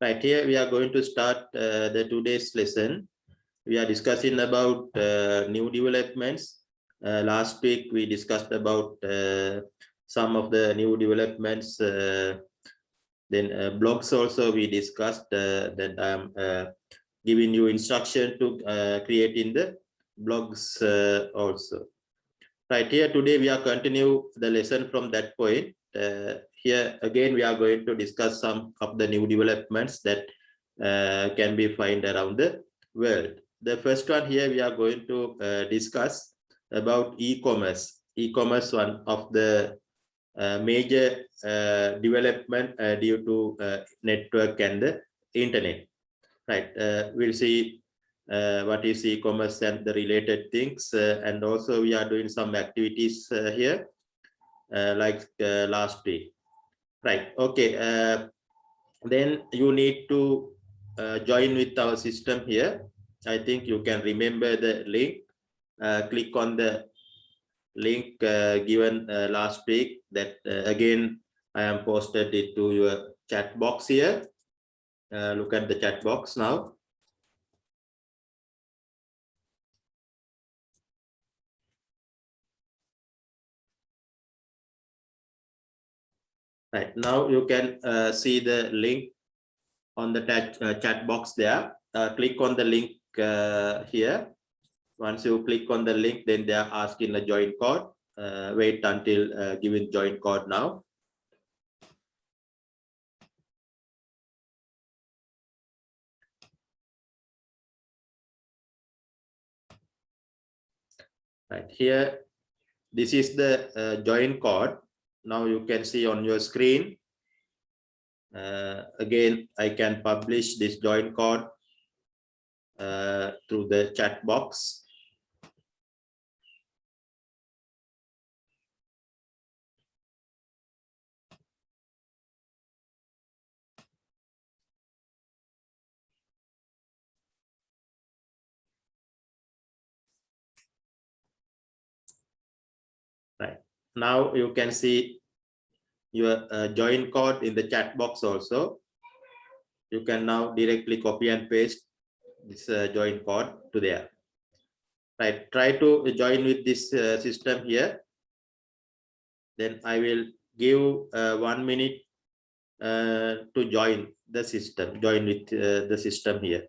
Right, here we are going to start the today's lesson. We are discussing about new developments. Last week we discussed about some of the new developments. Then blogs also we discussed that I'm giving you instruction to create in the blogs also. Right, here today we are continue the lesson from that point. Here again we are going to discuss some of the new developments that can be found around the world. The first one here we are going to discuss about e-commerce. E-commerce, one of the major development due to network and the internet. Right, we'll see what is e-commerce and the related things, and also we are doing some activities here like last week. Right, okay, then you need to join with our system here. I think you can remember the link. Click on the link given last week. That again I am posted it to your chat box here. Look at the chat box now. Right, now you can see the link on the chat box there. Click on the link here. Once you click on the link, then they are asking the join code. Wait until giving join code now. Right, here, this is the join code. Now you can see on your screen. Again, I can publish this join code through the chat box. Right, now you can see your join code in the chat box also. You can now directly copy and paste this join code to there. Right, try to join with this system here. Then I will give 1 minute to join the system, join with the system here.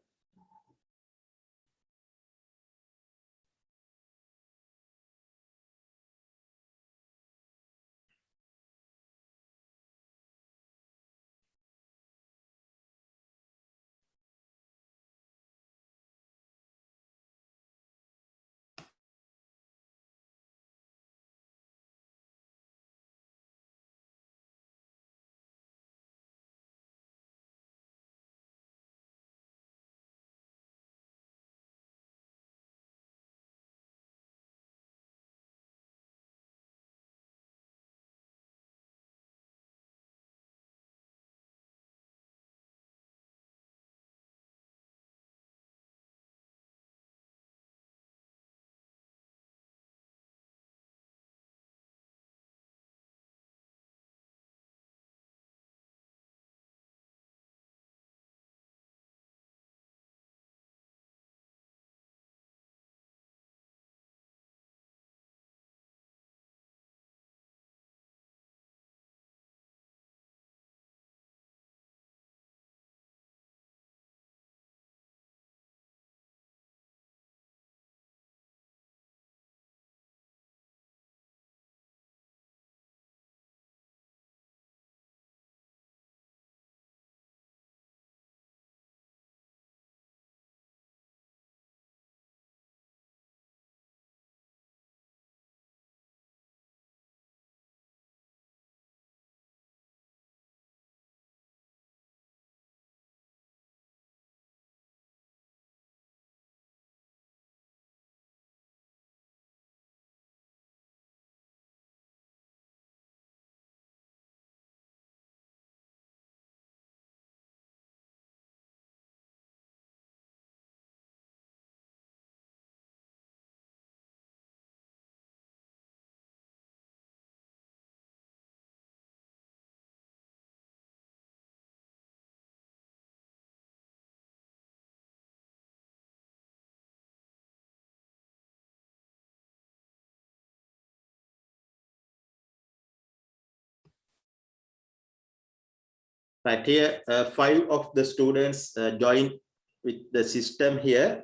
Right here, 5 of the students join with the system here,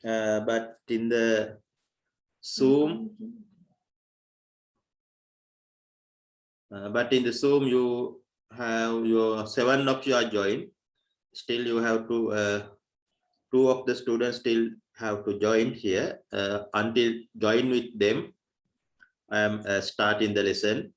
but in the Zoom, you have your 7 of you are joined. Still, you have to 2 of the students still have to join here. Until join with them, I am starting the lesson.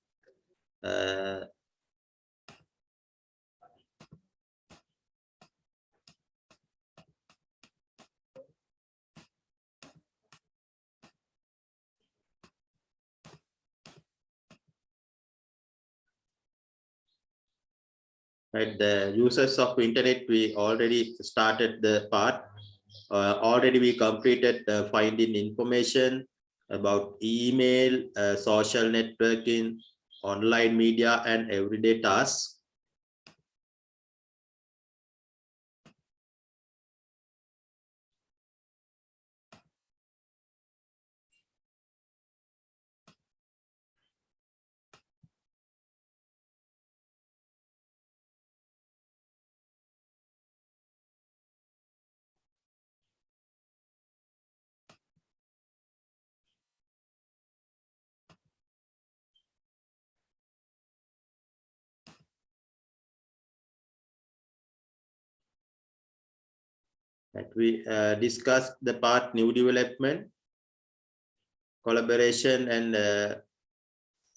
Right, the users of internet, we already started the part. Already we completed finding information about email, social networking, online media, and everyday tasks. Right, we discussed the part new development, collaboration, and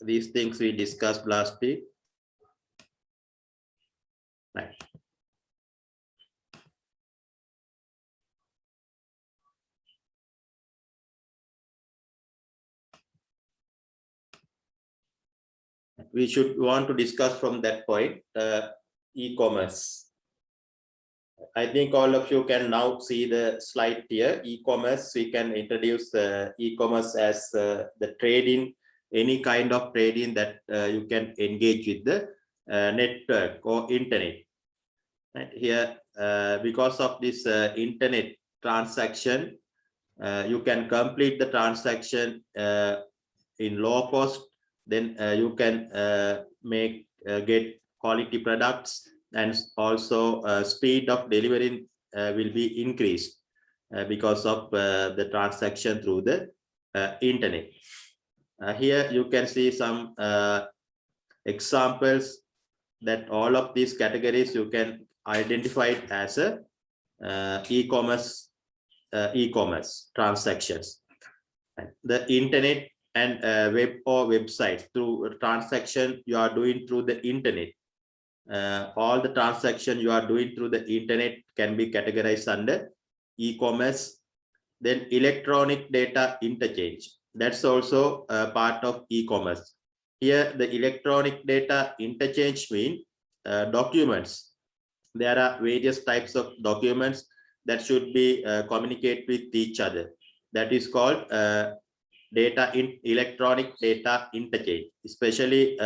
these things we discussed last week. Right. We should want to discuss from that point e-commerce. I think all of you can now see the slide here. E-commerce, we can introduce e-commerce as the trading, any kind of trading that you can engage with the network or internet. Right here, because of this internet transaction, you can complete the transaction in low cost. Then you can get quality products, and also speed of delivery will be increased because of the transaction through the internet. Here you can see some examples that all of these categories you can identify it as a e-commerce transactions. The internet and web or website through transaction you are doing through the internet. All the transaction you are doing through the internet can be categorized under e-commerce. Then electronic data interchange, that's also a part of e-commerce. Here the electronic data interchange mean documents. There are various types of documents that should be communicate with each other. That is called electronic data interchange, especially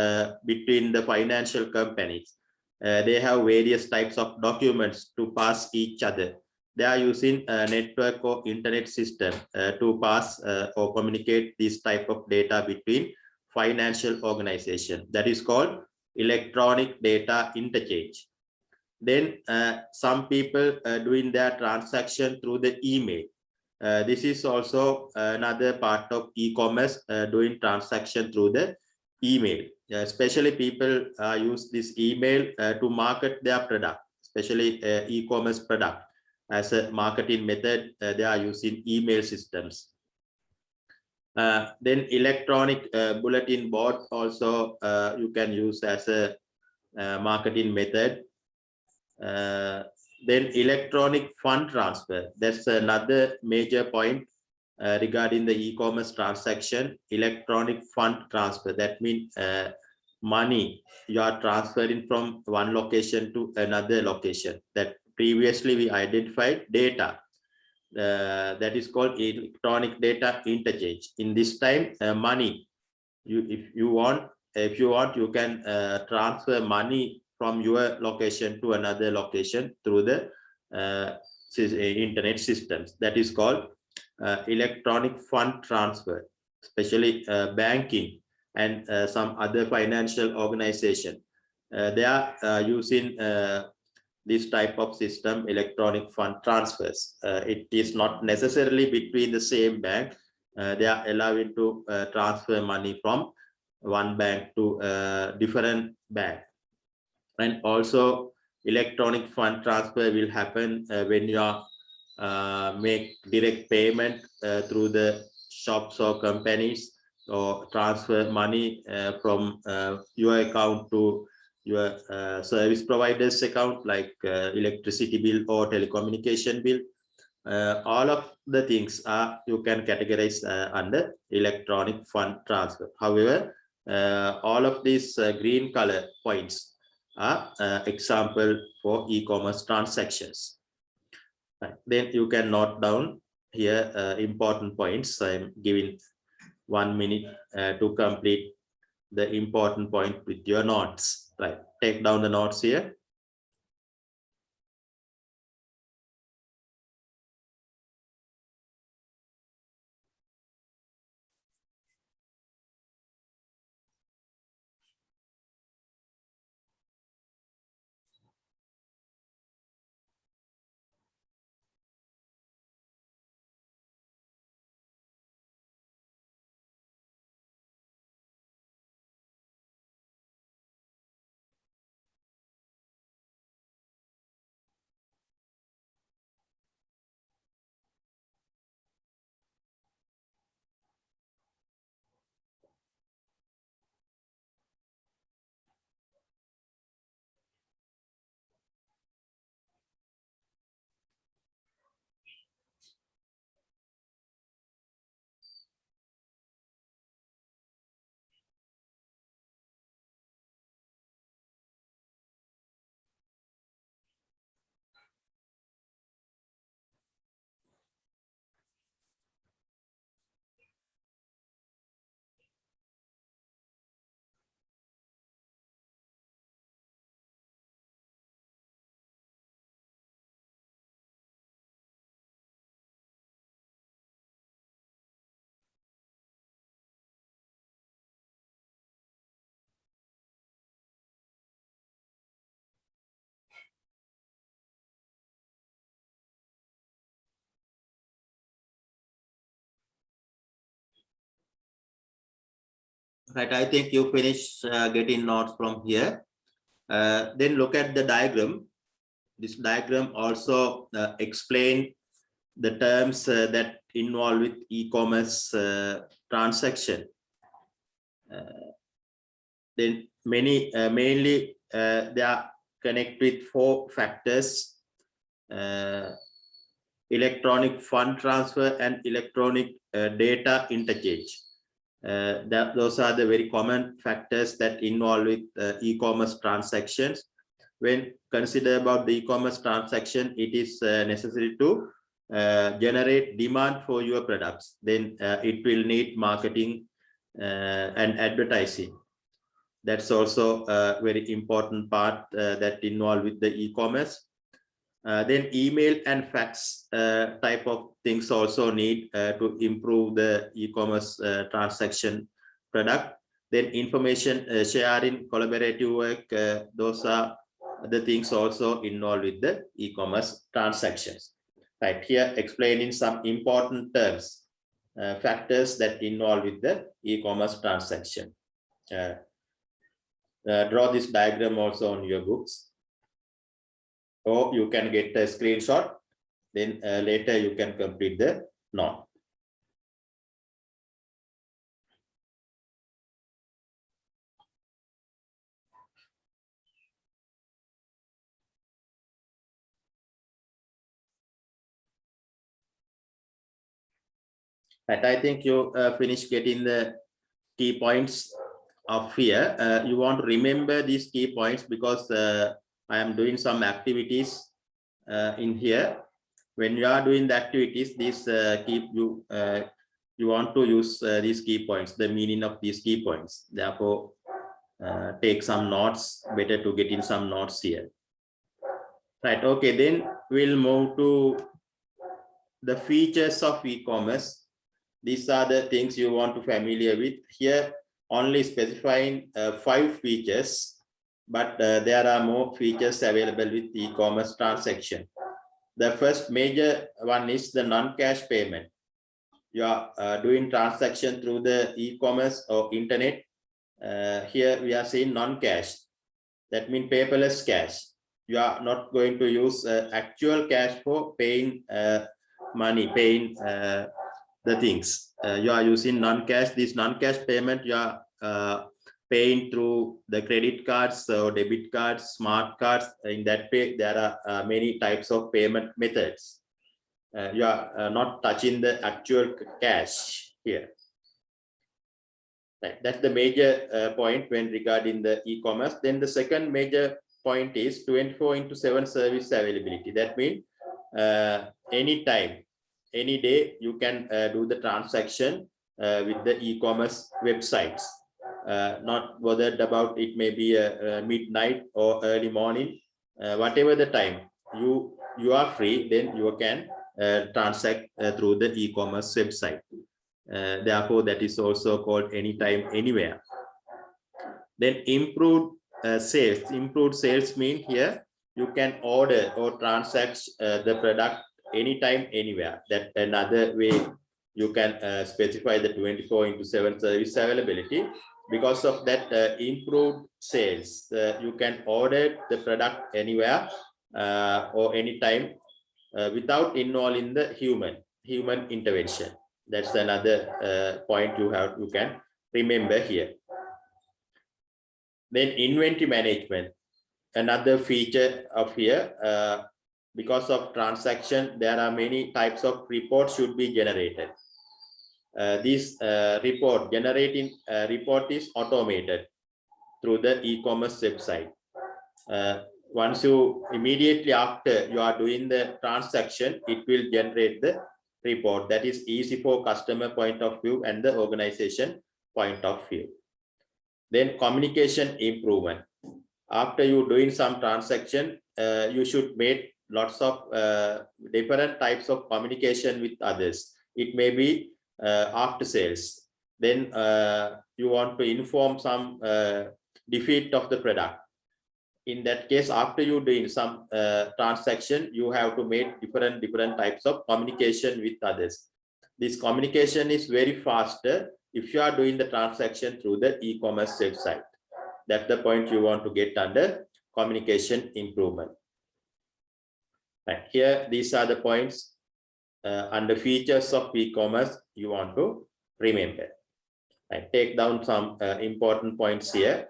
between the financial companies. They have various types of documents to pass each other. They are using a network or internet system to pass or communicate this type of data between financial organization. That is called electronic data interchange. Then some people doing their transaction through the email. This is also another part of e-commerce, doing transaction through the email. Especially people use this email to market their product, especially e-commerce product. As a marketing method, they are using email systems. Then electronic bulletin board also you can use as a marketing method. Then electronic fund transfer, that's another major point regarding the e-commerce transaction. Electronic fund transfer, that means money you are transferring from one location to another location. That previously we identified data, that is called electronic data interchange. In this time money, if you want you can transfer money from your location to another location through the internet systems. That is called electronic fund transfer, especially banking and some other financial organization. they are using this type of system, electronic fund transfers. It is not necessarily between the same bank. They are allowing to transfer money from one bank to a different bank. And also electronic fund transfer will happen when you are make direct payment through the shops or companies, or transfer money from your account to your service provider's account, like electricity bill or telecommunication bill. All of the things are you can categorize under electronic fund transfer. However, all of these green color points are example for e-commerce transactions. Right. Then you can note down here important points. I'm giving 1 minute to complete the important point with your notes. Right. Take down the notes here. Right, I think you finished getting notes from here. Then look at the diagram. This diagram also explain the terms that involve with e-commerce transaction. Then mainly they are connected with 4 factors: electronic fund transfer and electronic data interchange. Those are the very common factors that involve with e-commerce transactions. When consider about the e-commerce transaction, it is necessary to generate demand for your products. Then it will need marketing and advertising. That's also a very important part that involve with the e-commerce. Then email and fax type of things also need to improve the e-commerce transaction product. Then information sharing, collaborative work, those are the things also involved with the e-commerce transactions. Right, here explaining some important terms, factors that involve with the e-commerce transaction. Draw this diagram also on your books, or you can get a screenshot, then later you can complete the note. Right, I think you finished getting the key points of here. You want to remember these key points because I am doing some activities in here. When you are doing the activities, this you want to use these key points, the meaning of these key points. Therefore, take some notes. Better to get in some notes here. Right. Okay. Then we'll move to the features of e-commerce. These are the things you want to familiar with here. Only specifying 5 features but there are more features available with e-commerce transaction. The first major one is the non-cash payment. You are doing transaction through the e-commerce or internet. Here we are saying non-cash. That means paperless cash. You are not going to use actual cash for paying money, paying the things. You are using non-cash. This non-cash payment you are paying through the credit cards or debit cards, smart cards. In that way, there are many types of payment methods. You are not touching the actual cash here. Right. That's the major point when regarding the e-commerce. Then the second major point is 24/7 service availability. That means anytime, any day, you can do the transaction with the e-commerce websites. Not bothered about it may be midnight or early morning, whatever the time you are free, then you can transact through the e-commerce website. Therefore, that is also called anytime, anywhere. Then improved sales. Improved sales mean here you can order or transact the product anytime, anywhere. That another way you can specify the 24/7 service availability. Because of that improved sales, you can order the product anywhere or anytime without involving the human intervention. That's another point you can remember here. Then inventory management, another feature of here. Because of transaction, there are many types of reports should be generated. This report generating report is automated through the e-commerce website. Once you immediately after you are doing the transaction, it will generate the report. That is easy for customer point of view and the organization point of view. Then communication improvement. After you doing some transaction, you should make lots of different types of communication with others. It may be after sales. Then you want to inform some defeat of the product. In that case, after you doing some transaction, you have to make different types of communication with others. This communication is very faster if you are doing the transaction through the e-commerce website. That's the point you want to get under communication improvement. Right. Here, these are the points under features of e-commerce you want to remember. Right. Take down some important points here.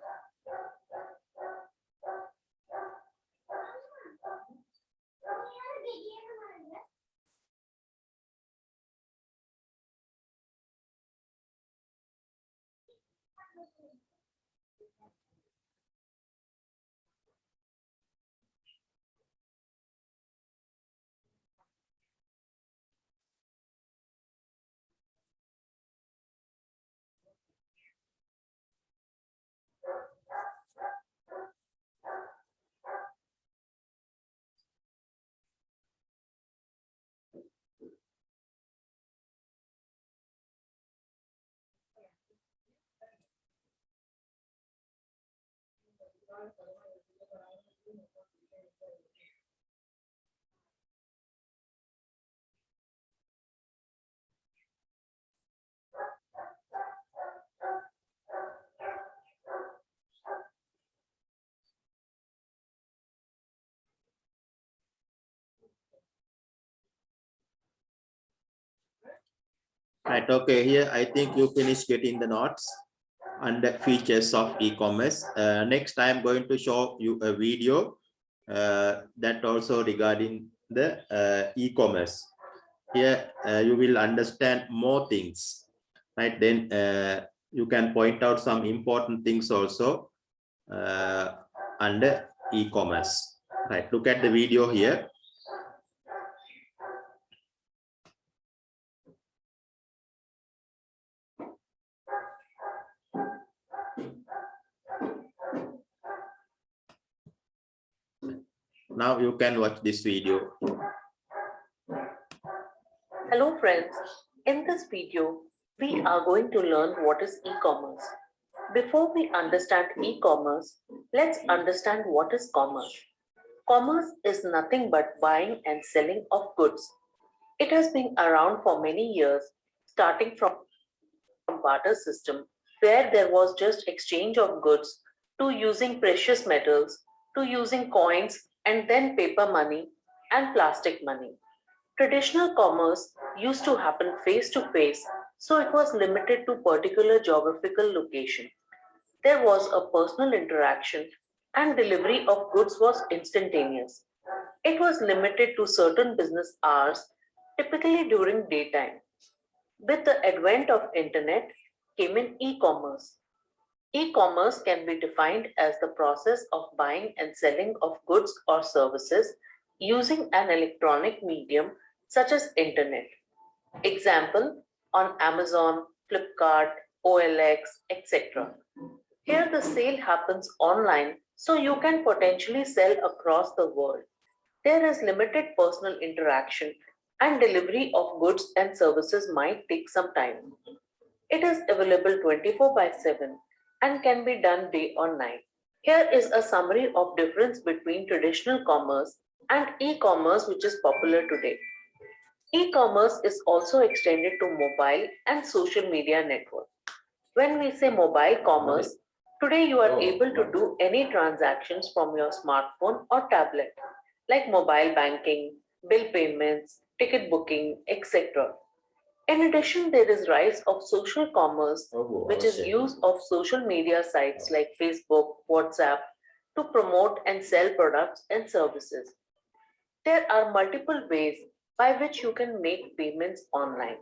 Right, okay, here I think you finished getting the notes under features of e-commerce. Next, I'm going to show you a video that also regarding the e-commerce. Here you will understand more things, right? Then you can point out some important things also under e-commerce. Right, look at the video here. Now you can watch this video. Hello friends, in this video, we are going to learn what is e-commerce. Before we understand e-commerce, let's understand what is commerce. Commerce is nothing but buying and selling of goods. It has been around for many years, starting from barter system where there was just exchange of goods to using precious metals to using coins and then paper money and plastic money. Traditional commerce used to happen face to face, so it was limited to particular geographical location. There was a personal interaction and delivery of goods was instantaneous. It was limited to certain business hours, typically during daytime. With the advent of internet came in e-commerce. E-commerce can be defined as the process of buying and selling of goods or services using an electronic medium such as internet. Example on Amazon, Flipkart, OLX, etc. Here the sale happens online so you can potentially sell across the world. There is limited personal interaction and delivery of goods and services might take some time. It is available 24 by 7 and can be done day or night. Here is a summary of difference between traditional commerce and e-commerce which is popular today. E-commerce is also extended to mobile and social media networks. When we say mobile commerce, today you are able to do any transactions from your smartphone or tablet, like mobile banking, bill payments, ticket booking, etc. In addition, there is rise of social commerce, which is use of social media sites like Facebook, WhatsApp to promote and sell products and services. There are multiple ways by which you can make payments online.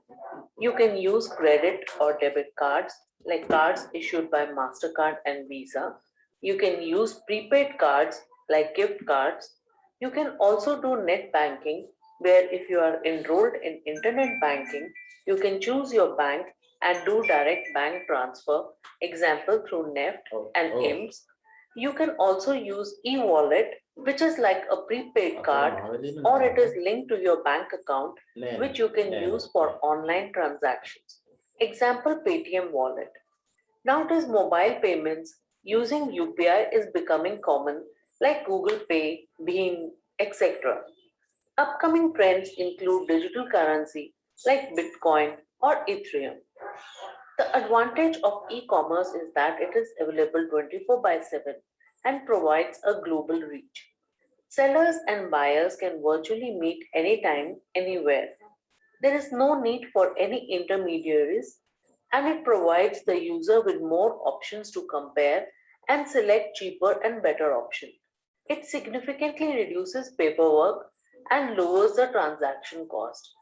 You can use credit or debit cards, like cards issued by MasterCard and Visa. You can use prepaid cards, like gift cards. You can also do net banking, where if you are enrolled in internet banking, you can choose your bank and do direct bank transfer, example through NEFT and IMS. You can also use e-wallet, which is like a prepaid card, or it is linked to your bank account, which you can use for online transactions. Example Paytm wallet. Nowadays, mobile payments using UPI is becoming common, like Google Pay, Bhim, etc. Upcoming trends include digital currency like Bitcoin or Ethereum. The advantage of e-commerce is that it is available 24 by 7 and provides a global reach. Sellers and buyers can virtually meet anytime, anywhere. There is no need for any intermediaries, and it provides the user with more options to compare and select cheaper and better option. It significantly reduces paperwork and lowers the transaction cost.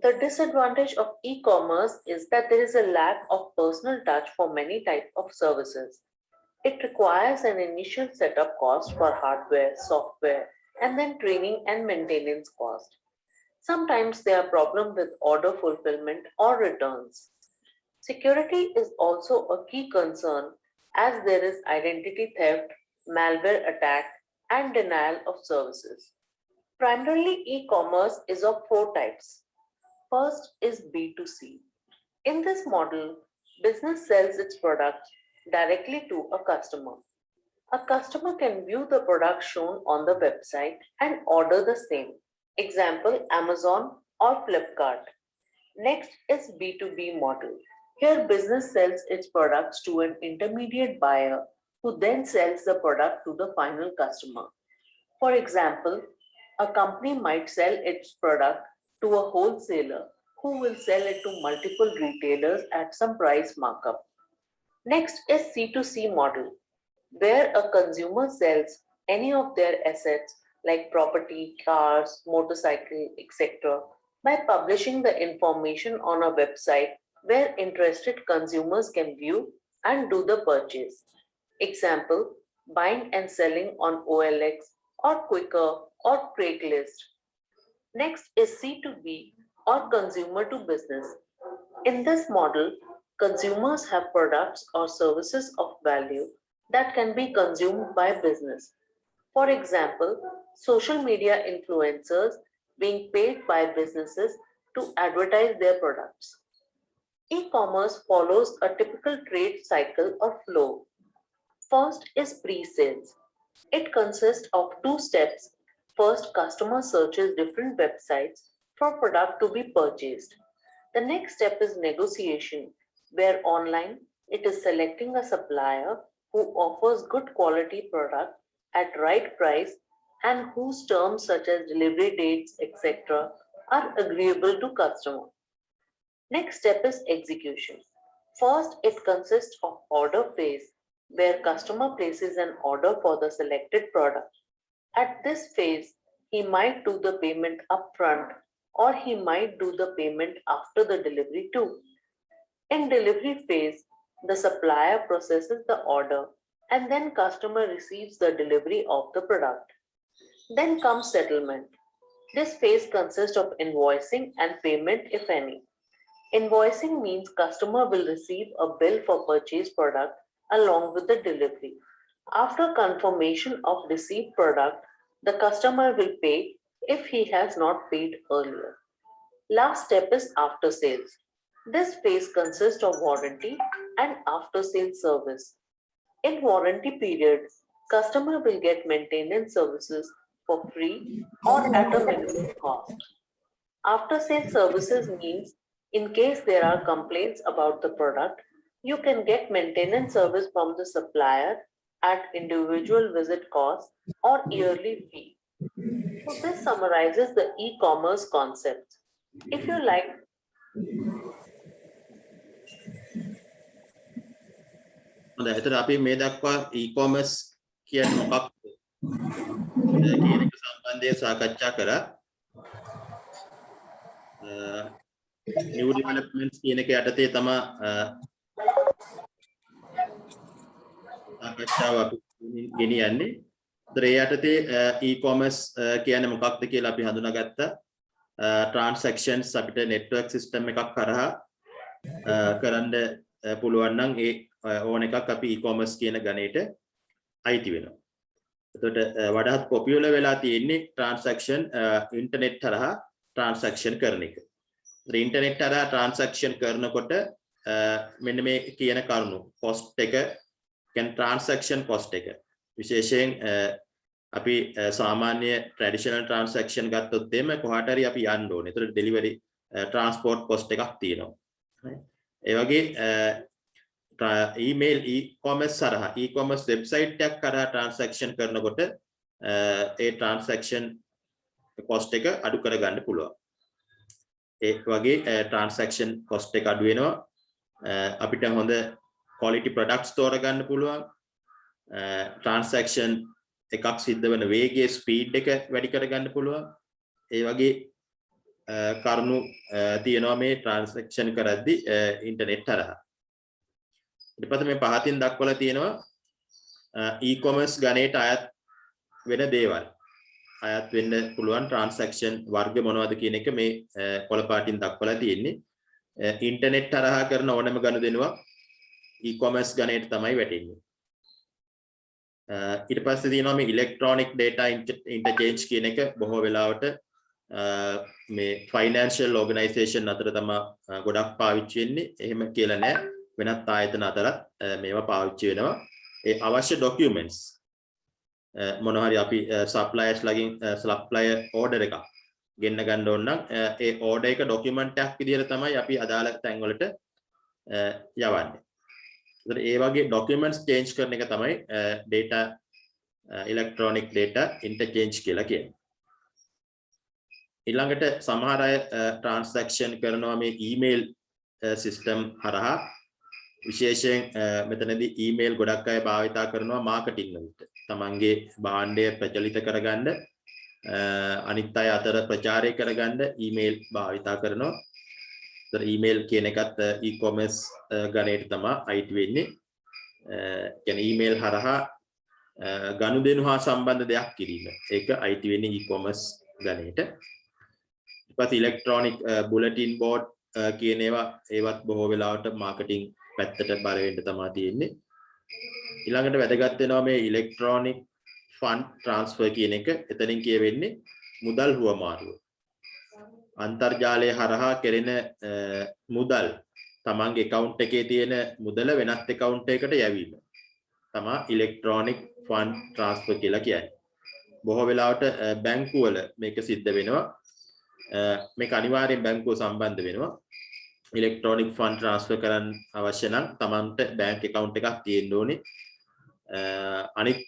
The disadvantage of e-commerce is that there is a lack of personal touch for many types of services. It requires an initial setup cost for hardware, software, and then training and maintenance cost. Sometimes there are problems with order fulfillment or returns. Security is also a key concern as there is identity theft, malware attack, and denial of services. Primarily, e-commerce is of four types. First is B2C. In this model, business sells its products directly to a customer. A customer can view the product shown on the website and order the same. Example Amazon or Flipkart. Next is B2B model. Here business sells its products to an intermediate buyer who then sells the product to the final customer. For example, a company might sell its product to a wholesaler who will sell it to multiple retailers at some price markup. Next is C2C model, where a consumer sells any of their assets like property, cars, motorcycle, etc. by publishing the information on a website where interested consumers can view and do the purchase. Example, buying and selling on OLX or Quicker or Craigslist. Next is C2B or consumer to business. In this model, consumers have products or services of value that can be consumed by business. For example, social media influencers being paid by businesses to advertise their products. E-commerce follows a typical trade cycle or flow. First is pre-sales. It consists of two steps. First, customer searches different websites for product to be purchased. The next step is negotiation, where online it is selecting a supplier who offers good quality product at right price and whose terms such as delivery dates, etc. are agreeable to customer. Next step is execution. First, it consists of order phase, where customer places an order for the selected product. At this phase, he might do the payment upfront or he might do the payment after the delivery too. In delivery phase, the supplier processes the order and then customer receives the delivery of the product. Then comes settlement. This phase consists of invoicing and payment if any. Invoicing means customer will receive a bill for purchased product along with the delivery. After confirmation of received product, the customer will pay if he has not paid earlier. Last step is after sales. This phase consists of warranty and after sales service. In warranty period, customer will get maintenance services for free or at a minimum cost. After sales services means in case there are complaints about the product, you can get maintenance service from the supplier at individual visit cost or yearly fee. So this summarizes the e-commerce concept. If you like, හොඳයි. එතන අපි මේ දක්වා e-commerce කියන්නේ මොකක්ද කියන එක සම්බන්ධයෙන් සාකච්ඡා කරා. new developments කියන එක යටතේ තමයි සාකච්ඡාව අපි ගෙනියන්නේ. ඒතර ඒ යටතේ e-commerce කියන්නේ මොකක්ද කියලා අපි හඳුනාගත්තා. transactions අපිට network system එකක් කරහා කරන්න පුළුවන් නම් ඒ ඕන එකක් අපි e-commerce කියන ගණයට අයිති වෙනවා. එතකොට වඩාත් පොපියුලර් වෙලා තියෙන්නේ transaction internet හරහා transaction කරන එක. ඒතර internet හරහා transaction කරනකොට මෙන්න මේ කියන කරුණු cost එක කියන්නේ transaction cost එක විශේෂයෙන් අපි සාමාන්‍ය traditional transaction ගත්තොත් එimhe කොහාට හරි අපි යන්න ඕනේ. ඒතර delivery transport cost එකක් තියෙනවා. ඒ වගේ email e-commerce හරහා e-commerce website එකක් කරා transaction කරනකොට ඒ transaction cost එක අඩු කරගන්න පුළුවන්. ඒ වගේ transaction cost එක අඩු වෙනවා. අපිට හොඳ quality products තෝරගන්න පුළුවන්. transaction එකක් සිද්ධ වෙන වේගයේ speed එක වැඩි කරගන්න පුළුවන්. ඒ වගේ කරුණු තියෙනවා මේ transaction කරද්දී internet හරහා. ඊට පස්සේ මේ පහතින් දක්වලා තියෙනවා e-commerce ගණයට අයත් වෙන දේවල්. අයත් වෙන්න පුළුවන් transaction වර්ග මොනවද කියන එක මේ කොළ පාටින් දක්වලා තියෙන්නේ. ඉන්ටර්නෙට් හරහා කරන ඕනෑම ගනුදෙනුවක් e-commerce ගණයට තමයි වැටෙන්නේ. ඊට පස්සේ තියෙනවා මේ electronic data interchange කියන එක බොහෝ වෙලාවට මේ financial organization අතර තමයි ගොඩක් පාවිච්චි වෙන්නේ. එහෙම කියලා නෑ. වෙනත් ආයතන අතරත් මේවා පාවිච්චි වෙනවා. ඒ අවශ්‍ය documents මොනවා හරි අපි suppliers ලගින් supplier order එකක් ගෙන්න ගන්න ඕන නම් ඒ order එක document එකක් විදිහට තමයි අපි අදාළ තැන් වලට යවන්නේ. ඒතර ඒ වගේ documents change කරන එක තමයි data electronic data interchange කියලා කියන්නේ. ඊළඟට සමහර අය transaction කරනවා මේ email system හරහා. විශේෂයෙන් මෙතනදී ඊමේල් ගොඩක් අය භාවිතා කරනවා මාකටිං වලට. තමන්ගේ භාණ්ඩය ප්‍රචලිත කරගන්න අනිත් අය අතර ප්‍රචාරය කරගන්න ඊමේල් භාවිතා කරනවා. ඒතර ඊමේල් කියන එකත් e-commerce ගණයට තමයි අයිති වෙන්නේ. කියන්නේ ඊමේල් හරහා ගනුදෙනු හා සම්බන්ධ දෙයක් කිරීම. ඒක අයිති වෙන්නේ e-commerce ගණයට. ඊට පස්සේ ඉලෙක්ට්‍රොනික බුලටින් බෝඩ් කියන ඒවත් බොහෝ වෙලාවට මාකටිං පැත්තට බර වෙන්න තමයි තියෙන්නේ. ඊළඟට වැදගත් වෙනවා මේ ඉලෙක්ට්‍රොනික ෆන්ඩ් ට්‍රාන්ස්ෆර් කියන එක. එතනින් කියවෙන්නේ මුදල් හුවමාරුව. අන්තර්ජාලය හරහා කෙරෙන මුදල් තමන්ගේ account එකේ තියෙන මුදල වෙනත් account එකකට යැවීම තමයි electronic fund transfer කියලා කියන්නේ. බොහෝ වෙලාවට බැංකුවල මේක සිද්ධ වෙනවා. මේක අනිවාර්යෙන් බැංකුව සම්බන්ධ වෙනවා. electronic fund transfer කරන්න අවශ්‍ය නම් තමන්ට bank account එකක් තියෙන්න ඕනේ. අනිත්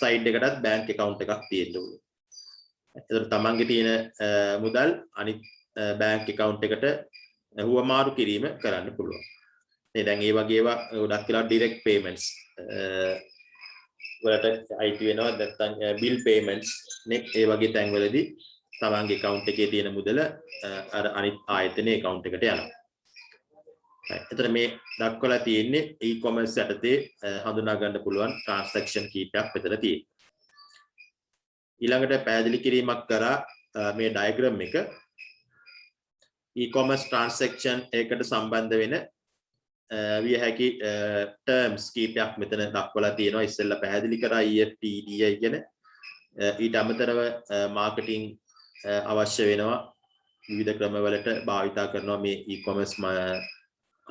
side එකටත් bank account එකක් තියෙන්න ඕනේ. එතකොට තමන්ගේ තියෙන මුදල් අනිත් bank account එකට හුවමාරු කිරීම කරන්න පුළුවන්. දැන් ඒ වගේ ඒවා ගොඩක් වෙලා direct payments වලට අයිති වෙනවා. නැත්නම් bill payments නේ ඒ වගේ තැන්වලදී තමන්ගේ account එකේ තියෙන මුදල අර අනිත් ආයතනයේ account එකට යනවා. එතන මේ දක්වලා තියෙන්නේ e-commerce යටතේ හඳුනා ගන්න පුළුවන් transaction කීපයක් මෙතන තියෙනවා. ඊළඟට පැහැදිලි කිරීමක් කරා මේ diagram එක e-commerce transaction එකකට සම්බන්ධ වෙන විය හැකි terms කීපයක් මෙතන දක්වලා තියෙනවා. ඉස්සෙල්ලා පැහැදිලි කරා EFT EDI කියන ඊට අමතරව marketing අවශ්‍ය වෙනවා. විවිධ ක්‍රමවලට භාවිතා කරනවා මේ e-commerce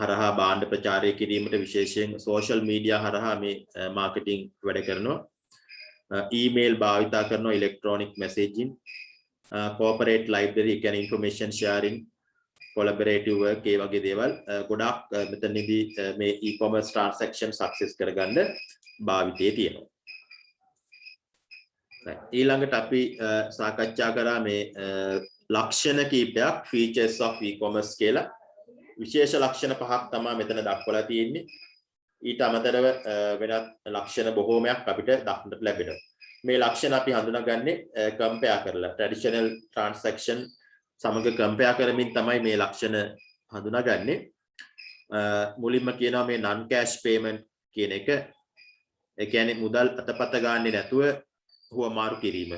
හරහා භාණ්ඩ ප්‍රචාරය කිරීමට විශේෂයෙන් social media හරහා මේ marketing වැඩ කරනවා. email භාවිතා කරනවා, electronic messaging, corporate library කියන්නේ information sharing, collaborative work ඒ වගේ දේවල් ගොඩාක් මෙතනදී මේ e-commerce transaction success කරගන්න භාවිතයේ තියෙනවා. ඊළඟට අපි සාකච්ඡා කරා මේ ලක්ෂණ කීපයක් features of e-commerce කියලා. විශේෂ ලක්ෂණ පහක් තමයි මෙතන දක්වලා තියෙන්නේ. ඊට අමතරව වෙනත් ලක්ෂණ බොහෝමයක් අපිට දක්නට ලැබෙනවා. මේ ලක්ෂණ අපි හඳුනාගන්නේ compare කරලා traditional transaction සමග compare කරමින් තමයි මේ ලක්ෂණ හඳුනාගන්නේ. මුලින්ම කියනවා මේ non cash payment කියන එක. ඒ කියන්නේ මුදල් අතපත ගන්නේ නැතුව හුවමාරු කිරීම.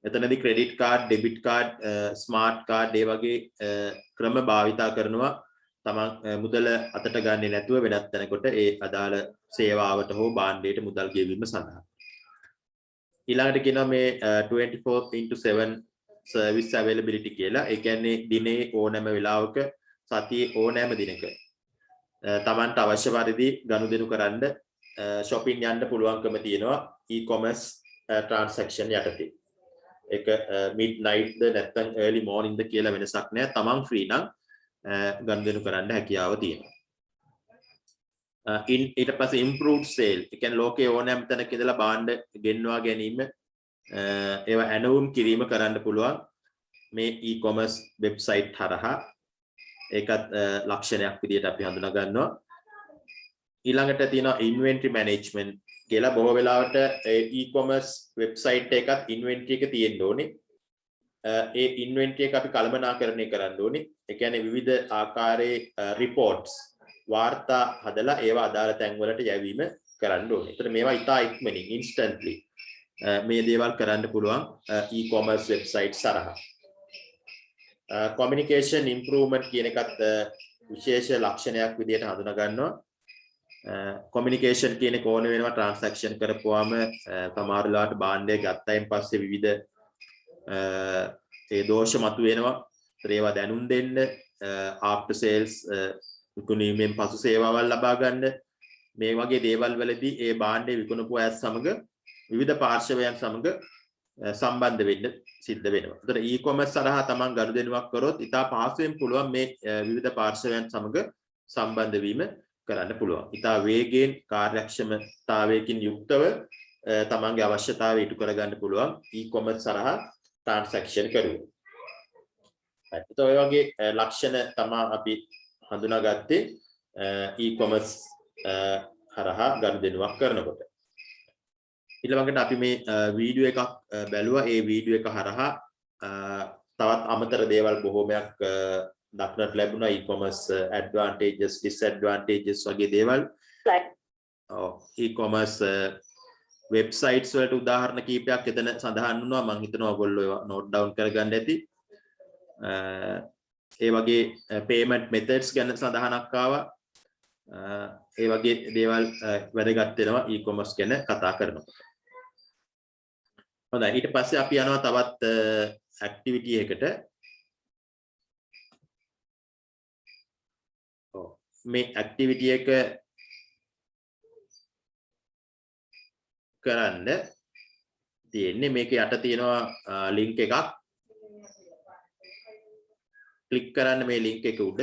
එතනදී credit card, debit card, smart card ඒ වගේ ක්‍රම භාවිතා කරනවා. තමන් මුදල අතට ගන්නේ නැතුව වෙනත් තැනකට ඒ අදාළ සේවාවට හෝ භාණ්ඩයට මුදල් ගෙවීම සඳහා. ඊළඟට කියනවා මේ 24/7 service availability කියලා. ඒ කියන්නේ දිනේ ඕනෑම වෙලාවක සතියේ ඕනෑම දිනක තමන්ට අවශ්‍ය පරිදි ගනුදෙනු කරන්න shopping යන්න පුළුවන්කම තියෙනවා e-commerce transaction යටතේ. ඒක midnight ද නැත්නම් early morning ද කියලා වෙනසක් නැහැ. තමන් free නම් ගනුදෙනු කරන්න හැකියාව තියෙනවා. ඊට පස්සේ improved sale. ඒ කියන්නේ ලෝකයේ ඕනෑම තැනක ඉඳලා භාණ්ඩ ගෙන්වා ගැනීම ඒවා ඇනවුම් කිරීම කරන්න පුළුවන් මේ e-commerce website හරහා. ඒකත් ලක්ෂණයක් විදිහට අපි හඳුනා ගන්නවා. ඊළඟට තියෙනවා inventory management කියලා. බොහෝ වෙලාවට e-commerce website එකත් inventory එක තියෙන්න ඕනේ. ඒ inventory එක අපි කළමනාකරණය කරන්න ඕනේ. ඒ කියන්නේ විවිධ ආකාරයේ reports වාර්තා හදලා ඒවා අදාළ තැන් වලට යැවීම කරන්න ඕනේ. ඒතර මේවා ඉතා ඉක්මනින් instantly මේ දේවල් කරන්න පුළුවන් e-commerce website හරහා. communication improvement කියන එකත් විශේෂ ලක්ෂණයක් විදිහට හඳුනා ගන්නවා. communication කියන කෝණ වෙනවා transaction කරපුවාම සමහරලාට භාණ්ඩය ගත්තයින් පස්සේ විවිධ ඒ දෝෂ මතුවෙනවා. ඒවා දැනුම් දෙන්න after sales විකුණීමෙන් පසු සේවාවල් ලබා ගන්න මේ වගේ දේවල් වලදී ඒ භාණ්ඩය විකුණපු අය සමග විවිධ පාර්ශවයන් සමග සම්බන්ධ වෙන්න සිද්ධ වෙනවා. ඒතර e-commerce සරහා තමන් ගනුදෙනුවක් කරොත් ඉතා පහසුවෙන් පුළුවන් මේ විවිධ පාර්ශවයන් සමග සම්බන්ධ වීම කරන්න පුළුවන්. ඉතා වේගයෙන් කාර්යක්ෂමතාවයකින් යුක්තව තමන්ගේ අවශ්‍යතාවය ඉටු කරගන්න පුළුවන් e-commerce සරහා transaction කරුවොත්. ඒත් ඔය වගේ ලක්ෂණ තමයි අපි හඳුනාගත්තේ e-commerce හරහා ගනුදෙනුවක් කරනකොට. ඊළඟට අපි මේ වීඩියෝ එකක් බැලුවා. ඒ වීඩියෝ එක හරහා තවත් අමතර දේවල් බොහෝමයක් දක්නට ලැබුණා. e-commerce advantages, disadvantages වගේ දේවල්. e-commerce websites වලට උදාහරණ කීපයක් එතන සඳහන් වුණා. මම හිතනවා ඔයගොල්ලෝ ඒවා note down කරගන්න ඇති. ඒ වගේ payment methods ගැන සඳහනක් ආවා. ඒ වගේ දේවල් වැදගත් වෙනවා e-commerce ගැන කතා කරනකොට. හොඳයි, ඊට පස්සේ අපි යනවා තවත් activity එකකට. මේ ඇක්ටිවිටි එක කරන්න තියෙන්නේ මේක යට තියෙනවා ලින්ක් එකක් ක්ලික් කරන්න මේ ලින්ක් එක උඩ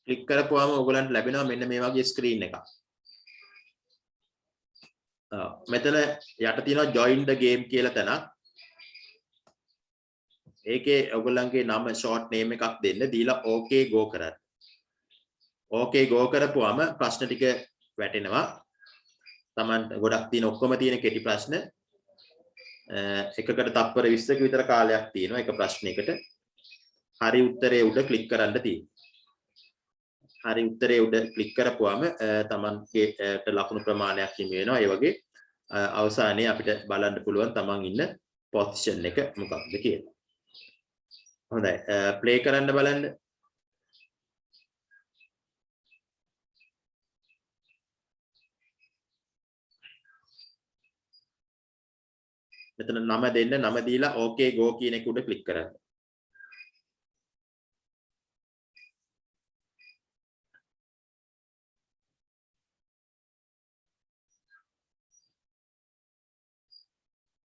ක්ලික් කරපුවාම ඔයගලන්ට ලැබෙනවා මෙන්න මේ වගේ ස්ක්‍රීන් එකක්. මෙතන යට තියෙනවා join the game කියලා තැනක්. ඒකේ ඔයගලන්ගේ නම short name එකක් දෙන්න දීලා okay go කරන්න. okay go කරපුවාම ප්‍රශ්න ටික වැටෙනවා. Taman ගොඩක් තියෙන ඔක්කොම තියෙන කෙටි ප්‍රශ්න එකකට තත්පර 20ක විතර කාලයක් තියෙනවා එක ප්‍රශ්නයකට. හරි උත්තරේ උඩ ක්ලික් කරන්න තියෙනවා. හරි උත්තරේ උඩ ක්ලික් කරපුවාම තමන්ගේ ලකුණු ප්‍රමාණයක් හිමි වෙනවා. ඒ වගේ අවසානයේ අපිට බලන්න පුළුවන් තමන් ඉන්න පොසිෂන් එක මොකක්ද කියලා. හොඳයි ප්ලේ කරන්න බලන්න. මෙතන නම දෙන්න නම දීලා okay go කියන එක උඩ ක්ලික් කරන්න.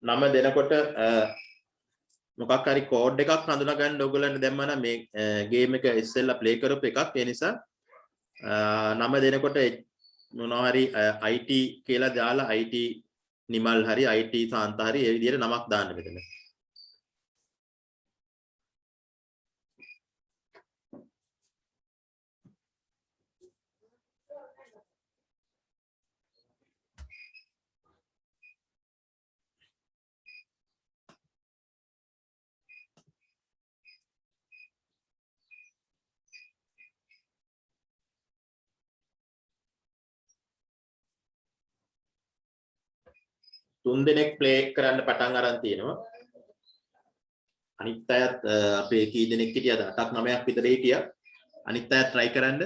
නම දෙනකොට මොකක් හරි කෝඩ් එකක් හඳුනා ගන්න ඔයගොල්ලන්ට දැම්මම මේ ගේම් එක ඉස්සෙල්ලා ප්ලේ කරපු එකක් ඒ නිසා නම දෙනකොට මොනවා හරි IT කියලා දාලා IT නිමල් හරි IT සාන්ත හරි ඒ විදිහට නමක් දාන්න මෙතන. තුන් දෙනෙක් ප්ලේ කරන්න පටන් අරන් තියෙනවා. අනිත් අයත් අපේ කී දෙනෙක් හිටියද 8ක් 9ක් විතර හිටියා. අනිත් අයත් try කරන්න.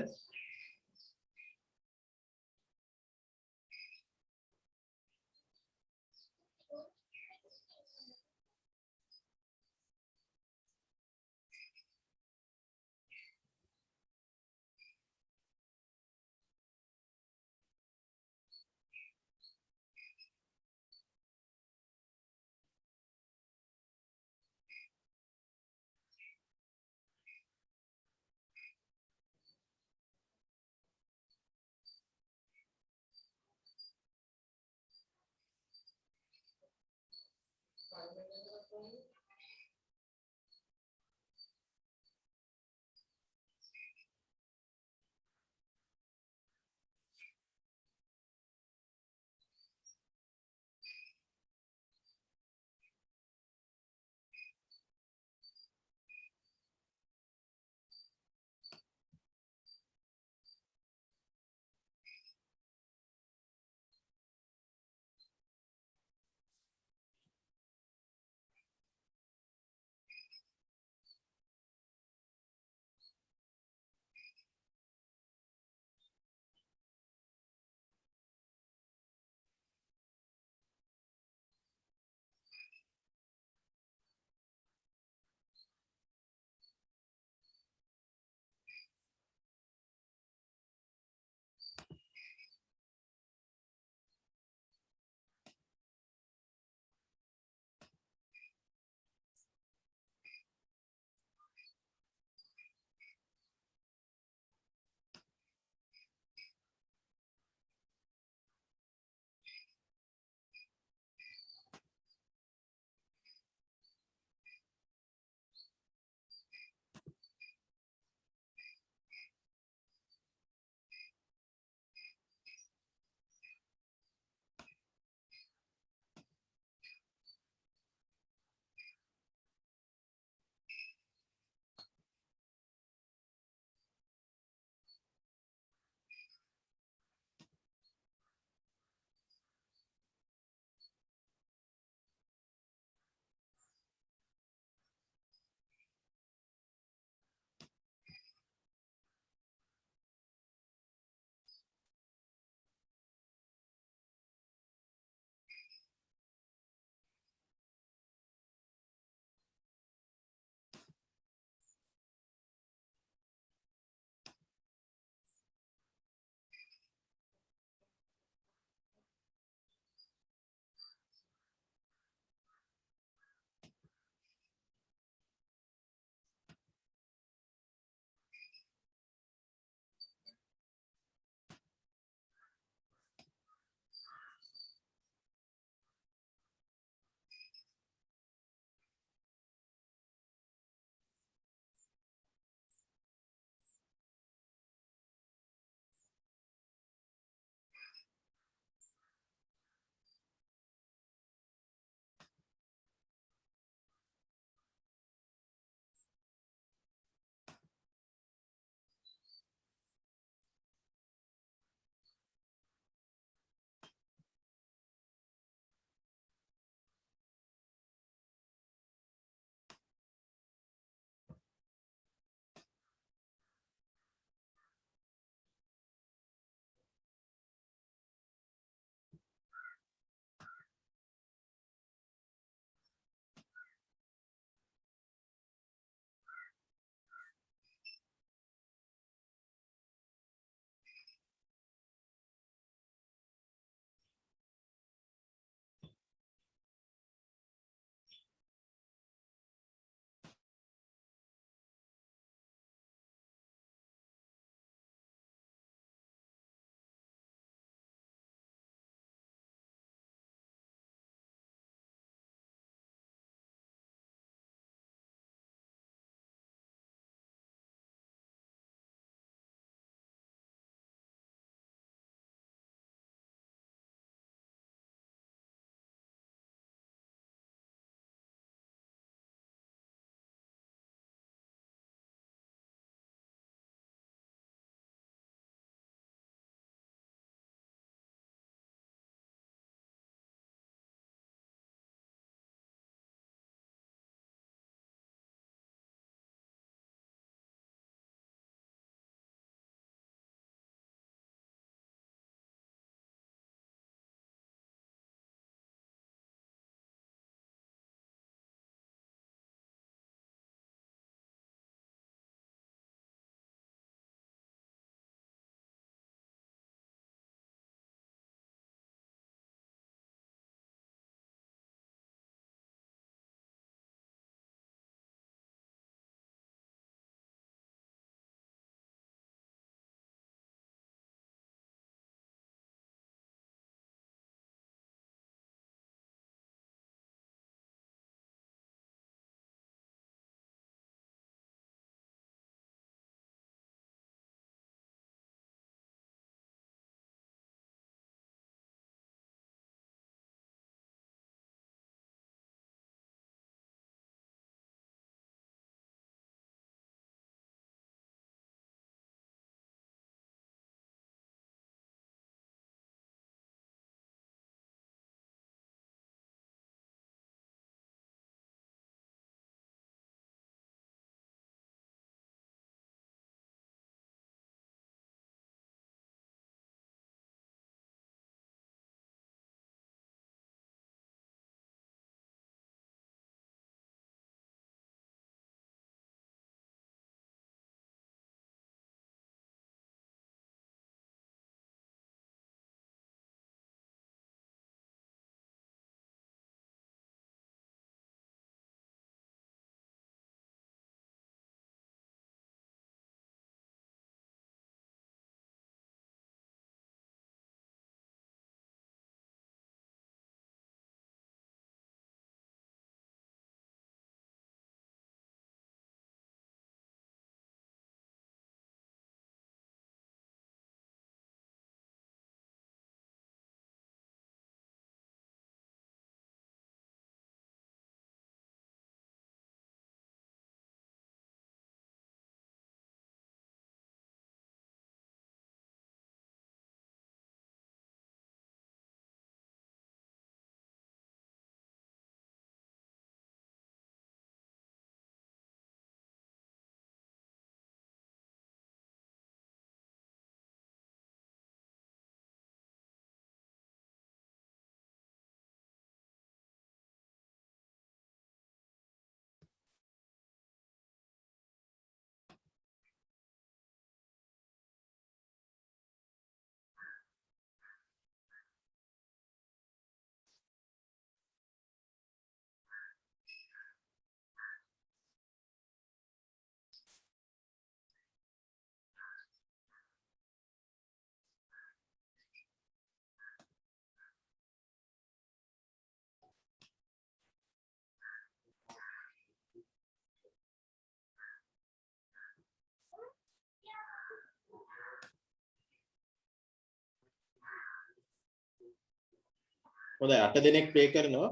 හොඳයි 8 දෙනෙක් ප්ලේ කරනවා.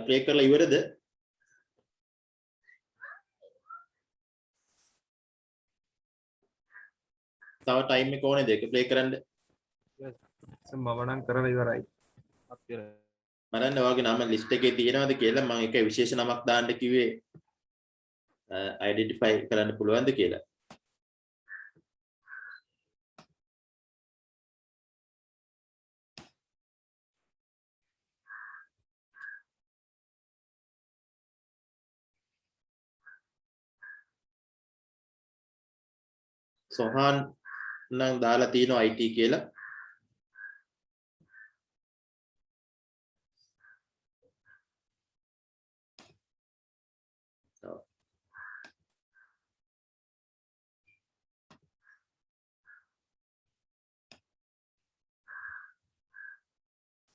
ප්ලේ කරලා ඉවරද? තව ටයිම් එක ඕනේද ඒක ප්ලේ කරන්න? මම නම් කරලා ඉවරයි. බලන්න ඔයාගේ නම ලිස්ට් එකේ තියෙනවද කියලා. මම එක විශේෂ නමක් දාන්න කිව්වේ අයිඩෙන්ටිෆයි කරන්න පුළුවන්ද කියලා. සොහාන් නම් දාලා තියෙනවා IT කියලා.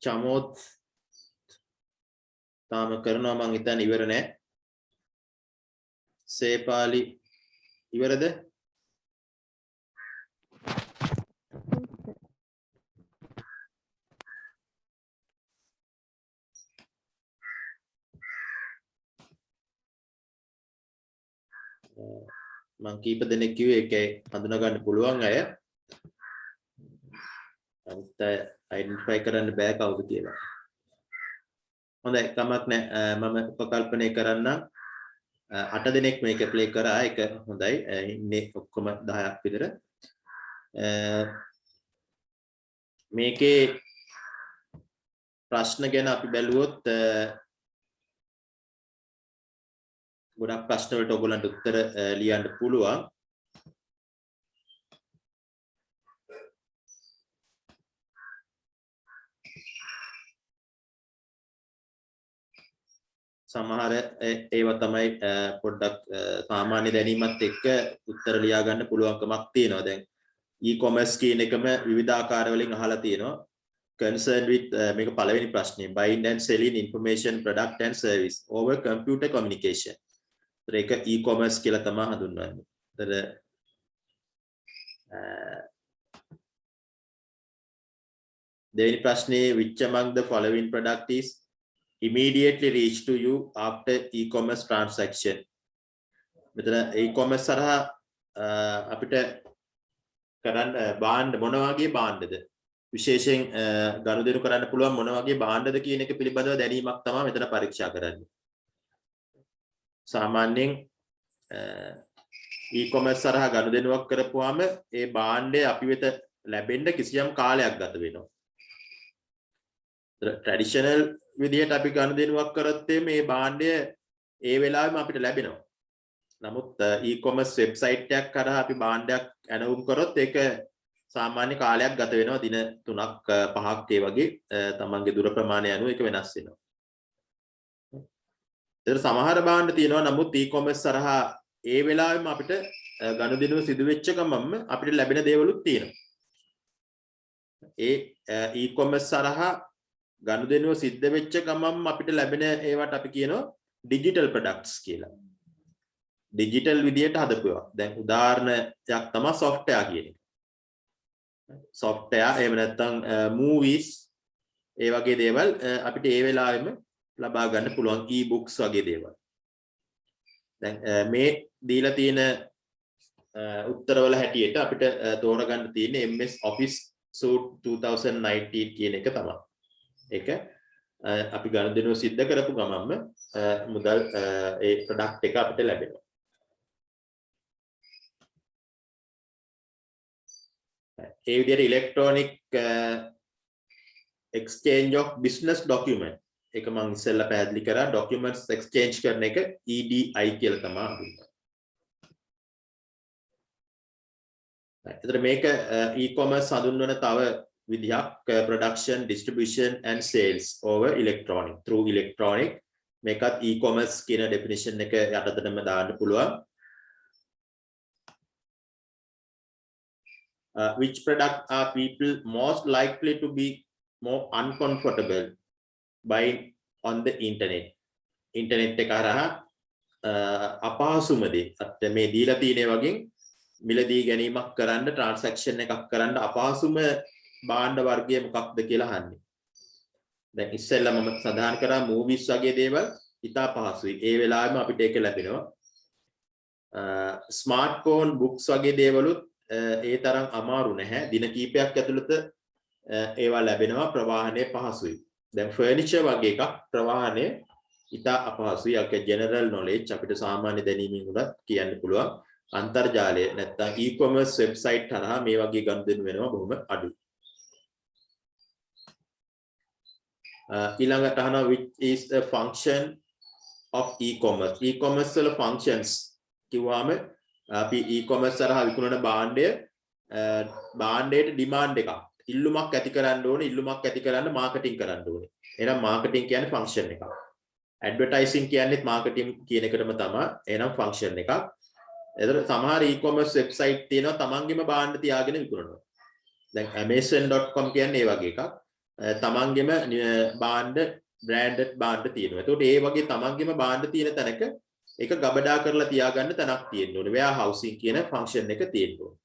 චමෝත් තාම කරනවා මං හිතන්නේ ඉවර නෑ. සේපාලි ඉවරද? මං කීප දෙනෙක් කිව්වේ ඒකේ හඳුනා ගන්න පුළුවන් අය. අනිත් අය අයිඩෙන්ටිෆයි කරන්න බෑ කවුද කියලා. හොඳයි කමක් නෑ. මම උපකල්පනය කරන්නම්. 8 දෙනෙක් මේක ප්ලේ කරා. ඒක හොඳයි. ඉන්නේ ඔක්කොම 10ක් විතර. මේකේ ප්‍රශ්න ගැන අපි බැලුවොත් ගොඩක් ප්‍රශ්න වලට ඔයගොල්ලන්ට උත්තර ලියන්න පුළුවන්. සමහර ඒවා තමයි පොඩ්ඩක් සාමාන්‍ය දැනීමත් එක්ක උත්තර ලියා ගන්න පුළුවන්කමක් තියෙනවා. දැන් e-commerce කියන එකම විවිධාකාර වලින් අහලා තියෙනවා. concerned with මේක පළවෙනි ප්‍රශ්නේ buying and selling information product and service over computer communication. ඒක e-commerce කියලා තමයි හඳුන්වන්නේ. ඒතර දෙවෙනි ප්‍රශ්නේ which among the following product is immediately reach to you after e-commerce transaction. මෙතන e-commerce සරහා අපිට කරන්න භාණ්ඩ මොන වගේ භාණ්ඩද විශේෂයෙන් ගනුදෙනු කරන්න පුළුවන් මොන වගේ භාණ්ඩද කියන එක පිළිබඳව දැනීමක් තමයි මෙතන පරීක්ෂා කරන්නේ. සාමාන්‍යයෙන් e-commerce සරහා ගනුදෙනුවක් කරපුවාම ඒ භාණ්ඩය අපි වෙත ලැබෙන්න කිසියම් කාලයක් ගත වෙනවා. ට්‍රැඩිෂනල් විදිහට අපි ගනුදෙනුවක් කරොත් මේ භාණ්ඩය ඒ වෙලාවෙම අපිට ලැබෙනවා. නමුත් e-commerce වෙබ්සයිට් එකක් කරා අපි භාණ්ඩයක් ඇනවුම් කරොත් ඒක සාමාන්‍ය කාලයක් ගත වෙනවා. දින 3ක් 5ක් ඒ වගේ තමන්ගේ දුර ප්‍රමාණය අනුව ඒක වෙනස් වෙනවා. ඒතර සමහර භාණ්ඩ තියෙනවා. නමුත් e-commerce සරහා ඒ වෙලාවෙම අපිට ගනුදෙනුව සිදු වෙච්ච ගමන්ම අපිට ලැබෙන දේවලුත් තියෙනවා. ඒ e-commerce සරහා ගනුදෙනුව සිද්ධ වෙච්ච ගමන්ම අපිට ලැබෙන ඒවට අපි කියනවා digital products කියලා. digital විදියට හදපුවා. දැන් උදාහරණයක් තමයි software කියන එක. software එහෙම නැත්නම් movies ඒ වගේ දේවල් අපිට ඒ වෙලාවෙම ලබා ගන්න පුළුවන් e-books වගේ දේවල්. දැන් මේ දීලා තියෙන උත්තරවල හැටියට අපිට තෝරගන්න තියෙන්නේ MS Office Suite 2019 කියන එක තමයි. ඒක අපි ගනුදෙනුව සිද්ධ කරපු ගමන්ම මුදල් ඒ ප්‍රොඩක්ට් එක අපිට ලැබෙනවා. ඒ විදිහට ඉලෙක්ට්‍රොනික exchange of business document ඒක මම ඉස්සෙල්ලා පැහැදිලි කරා documents exchange කරන එක EDI කියලා තමයි හඳුන්වන්නේ. එතන මේක e-commerce හඳුන්වන තව විදිහක් production distribution and sales over electronic through electronic මේකත් e-commerce කියන definition එක යටතටම දාන්න පුළුවන්. Which product are people most likely to be more uncomfortable buying on the internet? Internet එක හරහා අපහසුමදී අත් මේ දීලා තියෙන වගේ මිලදී ගැනීමක් කරන්න transaction එකක් කරන්න අපහසුම භාණ්ඩ වර්ගය මොකක්ද කියලා අහන්නේ. දැන් ඉස්සෙල්ලා මම සඳහන් කරා movies වගේ දේවල් ඉතා පහසුයි. ඒ වෙලාවෙම අපිට ඒක ලැබෙනවා. ස්මාර්ට්ෆෝන් බුක්ස් වගේ දේවලුත් ඒ තරම් අමාරු නැහැ. දින කිහිපයක් ඇතුළත ඒවා ලැබෙනවා. ප්‍රවාහනය පහසුයි. දැන් ෆර්නිචර් වගේ එකක් ප්‍රවාහනය ඉතා අපහසුයි. ඒක ජෙනරල් නොලෙජ් අපිට සාමාන්‍ය දැනීමෙන් උනත් කියන්න පුළුවන්. අන්තර්ජාලය නැත්නම් e-commerce වෙබ්සයිට් හරහා මේ වගේ ගනුදෙනු වෙනවා බොහොම අඩුයි. ඊළඟට අහනවා which is the function of e-commerce? e-commerce වල functions කිව්වම අපි e-commerce හරහා විකුණන භාණ්ඩයට demand එකක්. ඉල්ලුමක් ඇති කරන්න ඕනේ. ඉල්ලුමක් ඇති කරන්න marketing කරන්න ඕනේ. එහෙනම් marketing කියන්නේ function එකක්. advertising කියන්නේත් marketing කියන එකටම තමයි. එහෙනම් function එකක්. එතකොට සමහර e-commerce website තියෙනවා තමන්ගේම භාණ්ඩ තියාගෙන විකුණනවා. දැන් amazon.com කියන්නේ ඒ වගේ එකක්. තමන්ගේම භාණ්ඩ branded භාණ්ඩ තියෙනවා. එතකොට ඒ වගේ තමන්ගේම භාණ්ඩ තියෙන තැනක ඒක ගබඩා කරලා තියාගන්න තැනක් තියෙන්න ඕනේ. warehousing කියන function එක තියෙන්න ඕනේ.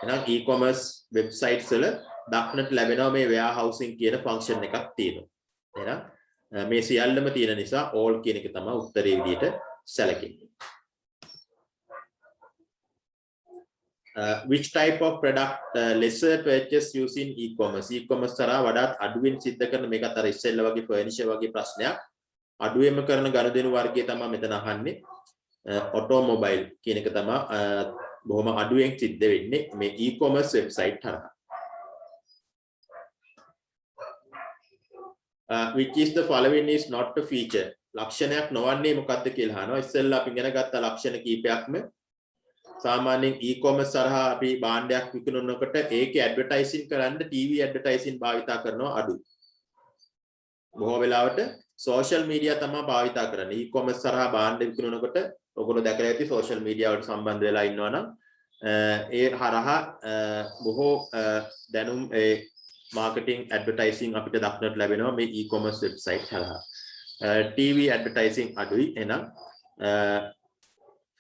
එහෙනම් e-commerce websites වල දක්නට ලැබෙනවා මේ warehousing කියන function එකක් තියෙනවා. එහෙනම් මේ සියල්ලම තියෙන නිසා all කියන එක තමයි උත්තරේ විදිහට සැලකෙන්නේ. Which type of product lesser purchase using e-commerce? e-commerce තරහ වඩාත් අඩුවෙන් සිද්ධ කරන මේකත් අර ඉස්සෙල්ලා වගේ ෆර්නිචර් වගේ ප්‍රශ්නයක්. අඩුවෙන්ම කරන ගනුදෙනු වර්ගය තමයි මෙතන අහන්නේ. ඔටෝමොබයිල් කියන එක තමයි බොහොම අඩුවෙන් සිද්ධ වෙන්නේ මේ e-commerce website හරහා. Which is the following is not a feature? ලක්ෂණයක් නොවන්නේ මොකක්ද කියලා අහනවා. ඉස්සෙල්ලා අපි ඉගෙන ගත්ත ලක්ෂණ කීපයක්ම සාමාන්‍යයෙන් e-commerce සරහා අපි භාණ්ඩයක් විකුණනකොට ඒකේ ඇඩ්වර්ටයිසින් කරන්න TV ඇඩ්වර්ටයිසින් භාවිතා කරනවා අඩුයි. බොහෝ වෙලාවට social media තමයි භාවිතා කරන්නේ. e-commerce සරහා භාණ්ඩ විකුණනකොට ඔයගොල්ලෝ දැකලා ඇති social media වලට සම්බන්ධ වෙලා ඉන්නවා නම් ඒ හරහා බොහෝ දැනුම් ඒ marketing advertising අපිට දක්නට ලැබෙනවා මේ e-commerce website හරහා. TV advertising අඩුයි. එහෙනම්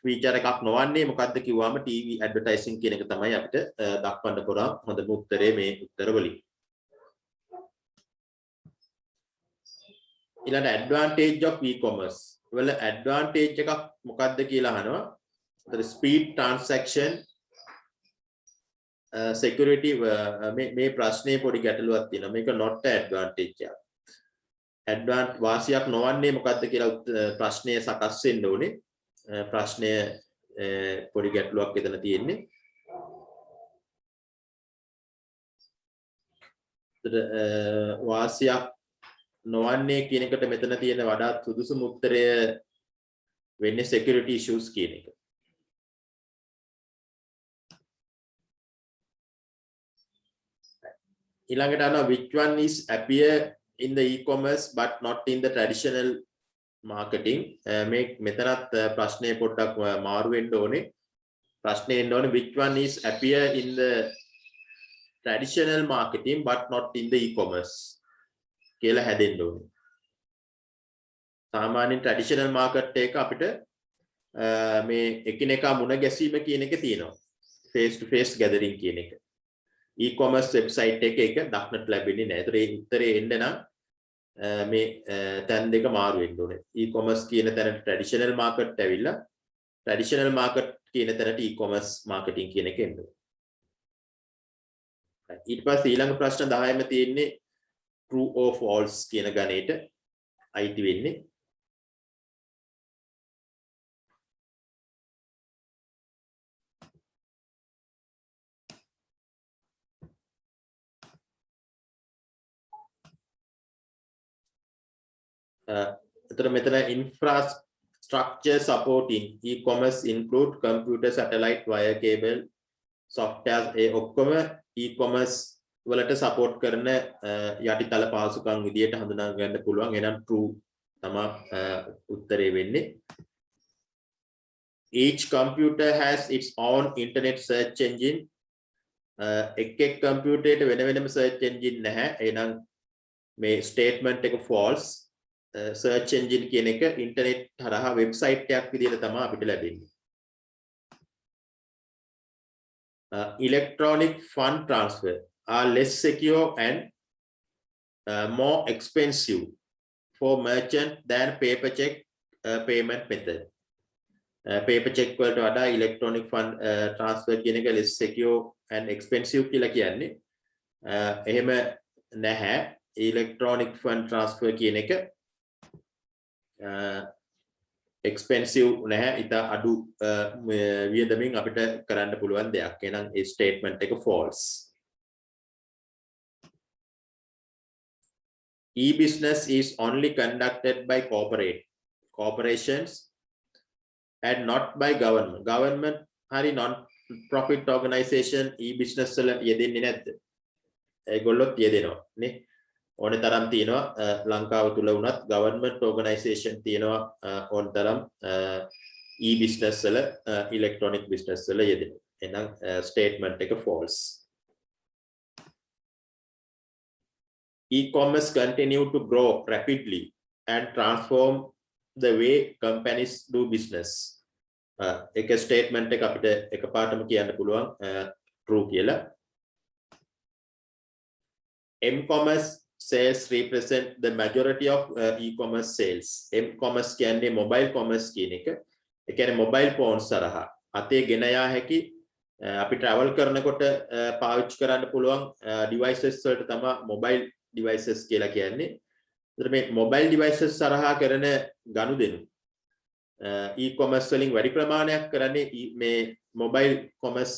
feature එකක් නොවන්නේ මොකක්ද කිව්වම TV advertising කියන එක තමයි අපිට දක්වන්න පුළුවන් හොඳම උත්තරේ මේ උත්තර වලින්. ඊළඟ advantage of e-commerce වල advantage එකක් මොකක්ද කියලා අහනවා. ඒතර speed transaction security මේ ප්‍රශ්නේ පොඩි ගැටලුවක් තියෙනවා. මේක not advantage එකක්. වාසියක් නොවන්නේ මොකක්ද කියලා ප්‍රශ්නය සකස් වෙන්න ඕනේ. ප්‍රශ්නය පොඩි ගැටලුවක් එතන තියෙන්නේ. වාසියක් නොවන්නේ කියන එකට මෙතන තියෙන වඩාත් සුදුසුම උත්තරය වෙන්නේ security issues කියන එක. ඊළඟට අහනවා which one is appear in the e-commerce but not in the traditional marketing? මේ මෙතනත් ප්‍රශ්නේ පොඩ්ඩක් මාරු වෙන්න ඕනේ. ප්‍රශ්නේ එන්න ඕනේ which one is appear in the traditional marketing but not in the e-commerce කියලා හැදෙන්න ඕනේ. සාමාන්‍යයෙන් traditional market එක අපිට මේ එකිනෙකා මුණ ගැසීම කියන එක තියෙනවා. face to face gathering කියන එක. e-commerce website එක දක්නට ලැබෙන්නේ නැහැ. ඒතර ඒ උත්තරේ එන්න නම් මේ තැන් දෙක මාරු වෙන්න ඕනේ. e-commerce කියන තැනට traditional market ඇවිල්ලා traditional market කියන තැනට e-commerce marketing කියන එක එන්න ඕනේ. ඊට පස්සේ ඊළඟ ප්‍රශ්න 10ෙම තියෙන්නේ true or false කියන ගණේට අයිති වෙන්නේ. එතන මෙතන infrastructure supporting e-commerce include computer, satellite, wire, cable, software ඒ ඔක්කොම e-commerce වලට support කරන යටිතල පහසුකම් විදියට හඳුනා ගන්න පුළුවන්. එහෙනම් true තමයි උත්තරේ වෙන්නේ. Each computer has its own internet search engine. එක් කම්පියුටරේට වෙන වෙනම search engine නැහැ. එහෙනම් මේ statement එක false. search engine කියන එක internet හරහා website එකක් විදිහට තමයි අපිට ලැබෙන්නේ. Electronic fund transfer are less secure and more expensive for merchant than paper check payment method. Paper check වලට වඩා electronic fund transfer කියන එක less secure and expensive කියලා කියන්නේ. එහෙම නැහැ. Electronic fund transfer කියන එක expensive නැහැ. ඉතා අඩු වියදමින් අපිට කරන්න පුළුවන් දෙයක්. එහෙනම් ඒ statement එක false. E-business is only conducted by corporations and not by government. Government hari non-profit organization e-business වල යෙදෙන්නේ නැද්ද? ඒගොල්ලොත් යෙදෙනවා නේ. ඕනේ තරම් තියෙනවා ලංකාව තුල වුණත් government organization තියෙනවා ඕන තරම් e-business වල electronic business වල යෙදෙනවා. එහෙනම් statement එක false. E-commerce continue to grow rapidly and transform the way companies do business. එක statement එක අපිට එකපාරටම කියන්න පුළුවන් true කියලා. M-commerce sales represent the majority of e-commerce sales. M-commerce කියන්නේ mobile commerce කියන එක. ඒ කියන්නේ mobile phones සරහා අතේ ගෙන යා හැකි අපි travel කරනකොට පාවිච්චි කරන්න පුළුවන් devices වලට තමයි mobile devices කියලා කියන්නේ. ඒතර මේ mobile devices සරහා කරන ගනුදෙනු e-commerce වලින් වැඩි ප්‍රමාණයක් කරන්නේ මේ mobile commerce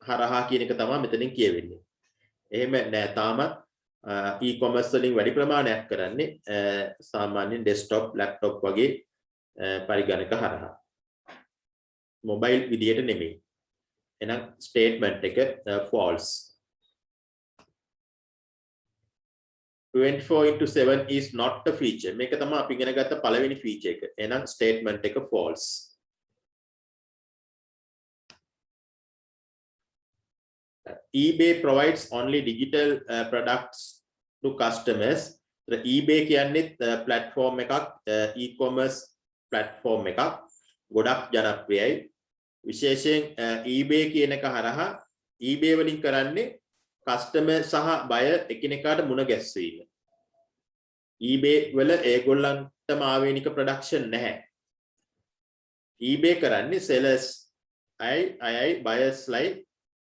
හරහා කියන එක තමයි මෙතනින් කියවෙන්නේ. එහෙම නෑ තාමත් e-commerce වලින් වැඩි ප්‍රමාණයක් කරන්නේ සාමාන්‍යයෙන් desktop laptop වගේ පරිගණක හරහා. mobile විදියට නෙමෙයි. එහෙනම් statement එක false. 24/7 is not a feature. මේක තමයි අපි ඉගෙන ගත්ත පළවෙනි feature එක. එහෙනම් statement එක false. eBay provides only digital products to customers. The eBay කියන්නේ platform එකක්, e-commerce platform එකක්. ගොඩක් ජනප්‍රියයි. විශේෂයෙන් eBay කියන එක හරහා eBay වලින් කරන්නේ customer සහ buyer එකිනෙකාට මුණ ගැස්වීම. eBay වල ඒගොල්ලන්ටම ආවේනික production නැහැ. eBay කරන්නේ sellers අයයි buyers ලයි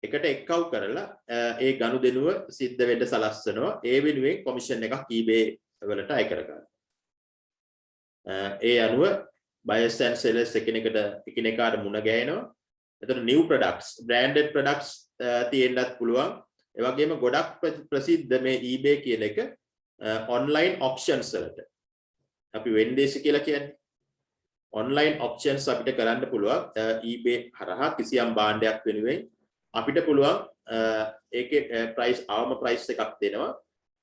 එකට එක්කව කරලා ඒ ගනුදෙනුව සිද්ධ වෙන්න සලස්වනවා. ඒ වෙනුවෙන් commission එකක් eBay වලට අය කරගන්නවා. ඒ අනුව buyers and sellers එකිනෙකාට මුණ ගැහෙනවා. එතකොට new products, branded products තියෙන්නත් පුළුවන්. ඒ වගේම ගොඩක් ප්‍රසිද්ධ මේ eBay කියන එක online auctions වලට. අපි වෙන්දේසි කියලා කියන්නේ. online auctions අපිට කරන්න පුළුවන් eBay හරහා කිසියම් භාණ්ඩයක් වෙනුවෙන් අපිට පුළුවන් ඒකේ price අවම price එකක් දෙනවා.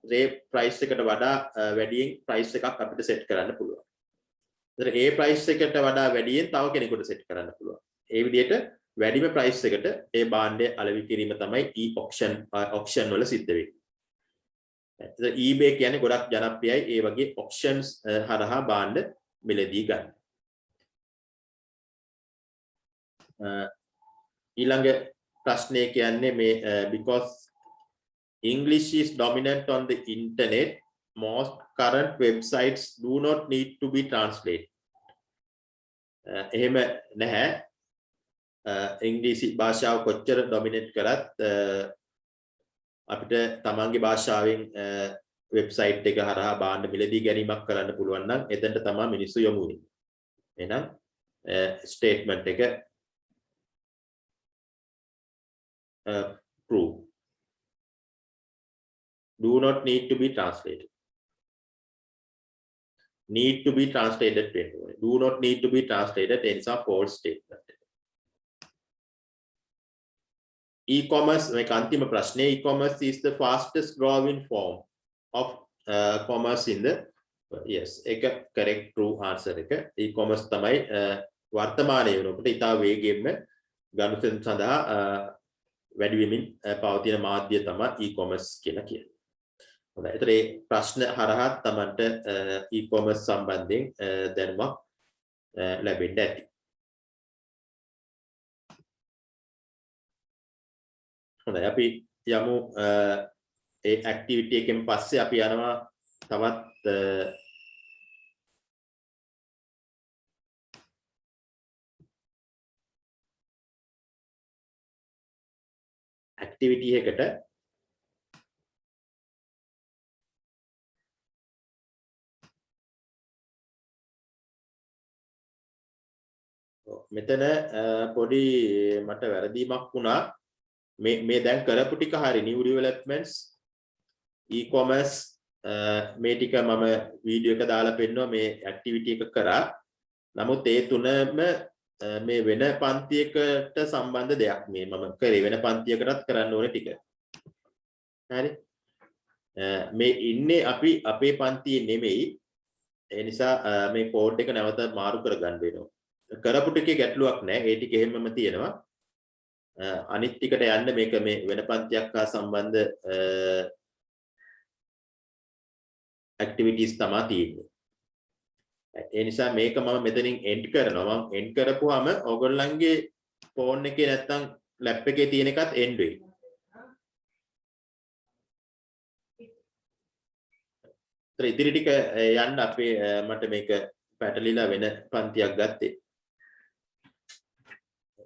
ඒ price එකට වඩා වැඩියෙන් price එකක් අපිට set කරන්න පුළුවන්. ඒතර ඒ price එකට වඩා වැඩියෙන් තව කෙනෙකුට set කරන්න පුළුවන්. ඒ විදිහට වැඩිම price එකට ඒ භාණ්ඩය අලෙවි කිරීම තමයි auction වල සිද්ධ වෙන්නේ. ඒතර eBay කියන්නේ ගොඩක් ජනප්‍රියයි ඒ වගේ auctions හරහා භාණ්ඩ මිලදී ගන්න. ඊළඟ ප්‍රශ්නය කියන්නේ මේ because English is dominant on the internet, most current websites do not need to be translated. එහෙම නැහැ. ඉංග්‍රීසි භාෂාව කොච්චර dominate කරත් අපිට තමන්ගේ භාෂාවෙන් වෙබ්සයිට් එක හරහා භාණ්ඩ මිලදී ගැනීමක් කරන්න පුළුවන් නම් එතනට තමයි මිනිස්සු යොමු වෙන්නේ. එහෙනම් statement එක true. Do not need to be translated. Need to be translated. Do not need to be translated. It's a false statement. E-commerce, මේ අන්තිම ප්‍රශ්නේ, e-commerce is the fastest growing form of commerce in the yes, ඒක correct true answer එක. E-commerce තමයි වර්තමානයේ වෙනකොට ඉතා වේගයෙන්ම ගනුදෙනු සඳහා වැඩි වෙමින් පවතින මාධ්‍ය තමයි e-commerce කියලා කියන්නේ. හොඳයි. ඒතර මේ ප්‍රශ්න හරහා තමන්ට e-commerce සම්බන්ධයෙන් දැනුමක් ලැබෙන්න ඇති. හොඳයි. අපි යමු ඒ ඇක්ටිවිටි එකෙන් පස්සේ අපි යනවා තවත් ඇක්ටිවිටි එකකට. මෙතන පොඩි මට වැරදීමක් වුණා. මේ දැන් කරපු ටික හරි new developments e-commerce මේ ටික මම වීඩියෝ එක දාලා පෙන්නුවා මේ ඇක්ටිවිටි එක කරා. නමුත් ඒ තුනම මේ වෙන පන්තියකට සම්බන්ධ දෙයක්. මේ මම කරේ වෙන පන්තියකටත් කරන්න ඕනේ ටික. හරි. මේ ඉන්නේ අපි අපේ පන්තියේ නෙමෙයි. ඒ නිසා මේ කෝඩ් එක නැවත මාරු කරගන්න වෙනවා. කරපු ටිකේ ගැටලුවක් නැහැ. ඒ ටික එහෙමම තියෙනවා. අනිත් ටිකට යන්න මේක මේ වෙන පන්තියක් හා සම්බන්ධ ඇක්ටිවිටීස් තමයි තියෙන්නේ. ඒ නිසා මේක මම මෙතනින් එන්ඩ් කරනවා. මම එන්ඩ් කරපුවාම ඔයගොල්ලන්ගේ ෆෝන් එකේ නැත්තම් ලැප් එකේ තියෙන එකත් එන්ඩ් වෙයි. ඉතිරි ටික යන්න අපේ මට මේක පැටලිලා වෙන පන්තියක් ගත්තේ.